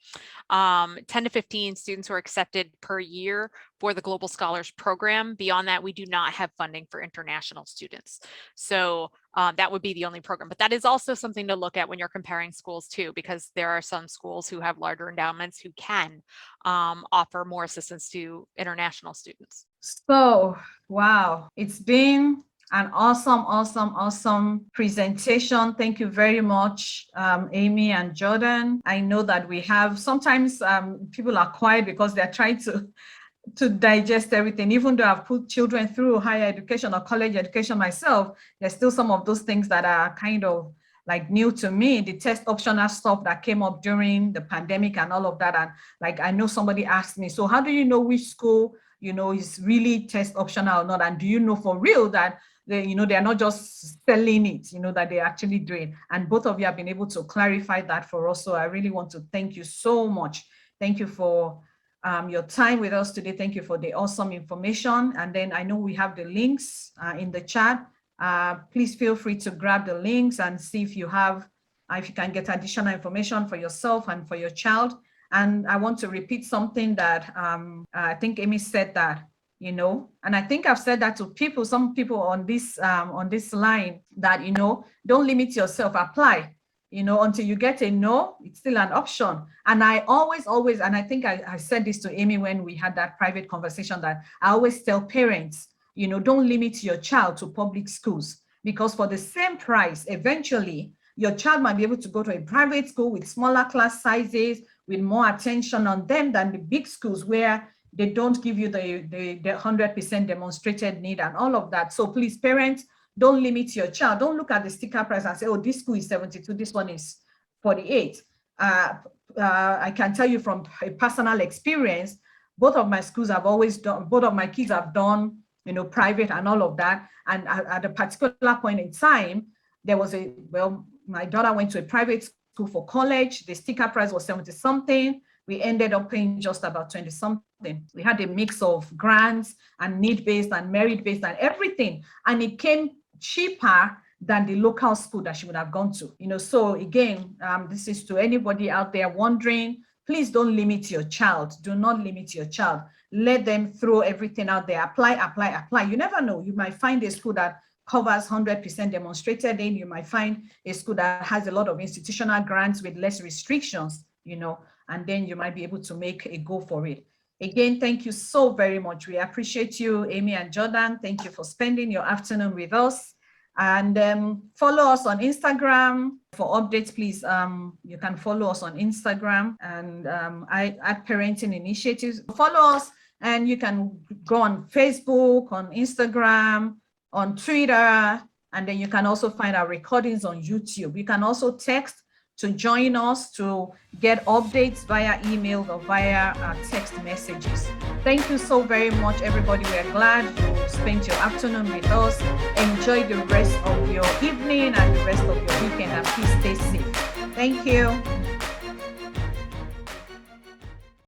10 to 15 students who are accepted per year for the Global Scholars Program. Beyond that, we do not have funding for international students. So that would be the only program. But that is also something to look at when you're comparing schools too, because there are some schools who have larger endowments who can offer more assistance to international students. So, wow, it's been an awesome presentation. Thank you very much, Amy and Jordan. I know that we have, sometimes people are quiet because they're trying to digest everything. Even though I've put children through higher education or college education myself, there's still some of those things that are kind of like new to me, the test optional stuff that came up during the pandemic and all of that. And like, I know somebody asked me, so how do you know which school, is really test optional or not? And do you know for real that they're not just selling it, that they're actually doing? And both of you have been able to clarify that for us. So I really want to thank you so much. Thank you for your time with us today. Thank you for the awesome information. And then I know we have the links in the chat. Please feel free to grab the links and see if you can get additional information for yourself and for your child. And I want to repeat something that I think Amy said that, and I think I've said that to some people on this line, that, don't limit yourself, apply, until you get a no, it's still an option. And I always, and I think I said this to Amy when we had that private conversation, that I always tell parents, don't limit your child to public schools, because for the same price, eventually your child might be able to go to a private school with smaller class sizes, with more attention on them than the big schools where they don't give you the 100% demonstrated need and all of that. So please, parents, don't limit your child. Don't look at the sticker price and say, oh, this school is 72, this one is 48. I can tell you from a personal experience, both of my kids have done, private and all of that. And at a particular point in time, there was my daughter went to a private school for college. The sticker price was 70 something. We ended up paying just about 20 something. We had a mix of grants and need-based and merit-based and everything. And it came cheaper than the local school that she would have gone to. So again, this is to anybody out there wondering, please don't limit your child. Do not limit your child. Let them throw everything out there. Apply. You never know. You might find a school that covers 100% demonstrated aid. You might find a school that has a lot of institutional grants with less restrictions, and then you might be able to make a go for it. Again, thank you so very much. We appreciate you, Amy and Jordan. Thank you for spending your afternoon with us. And follow us on Instagram for updates, please. You can follow us on Instagram and at Parenting Initiatives. Follow us, and you can go on Facebook, on Instagram, on Twitter, and then you can also find our recordings on YouTube. You can also text to join us to get updates via email or via text messages. Thank you so very much, everybody. We are glad you spent your afternoon with us. Enjoy the rest of your evening and the rest of your weekend, and please stay safe. Thank you.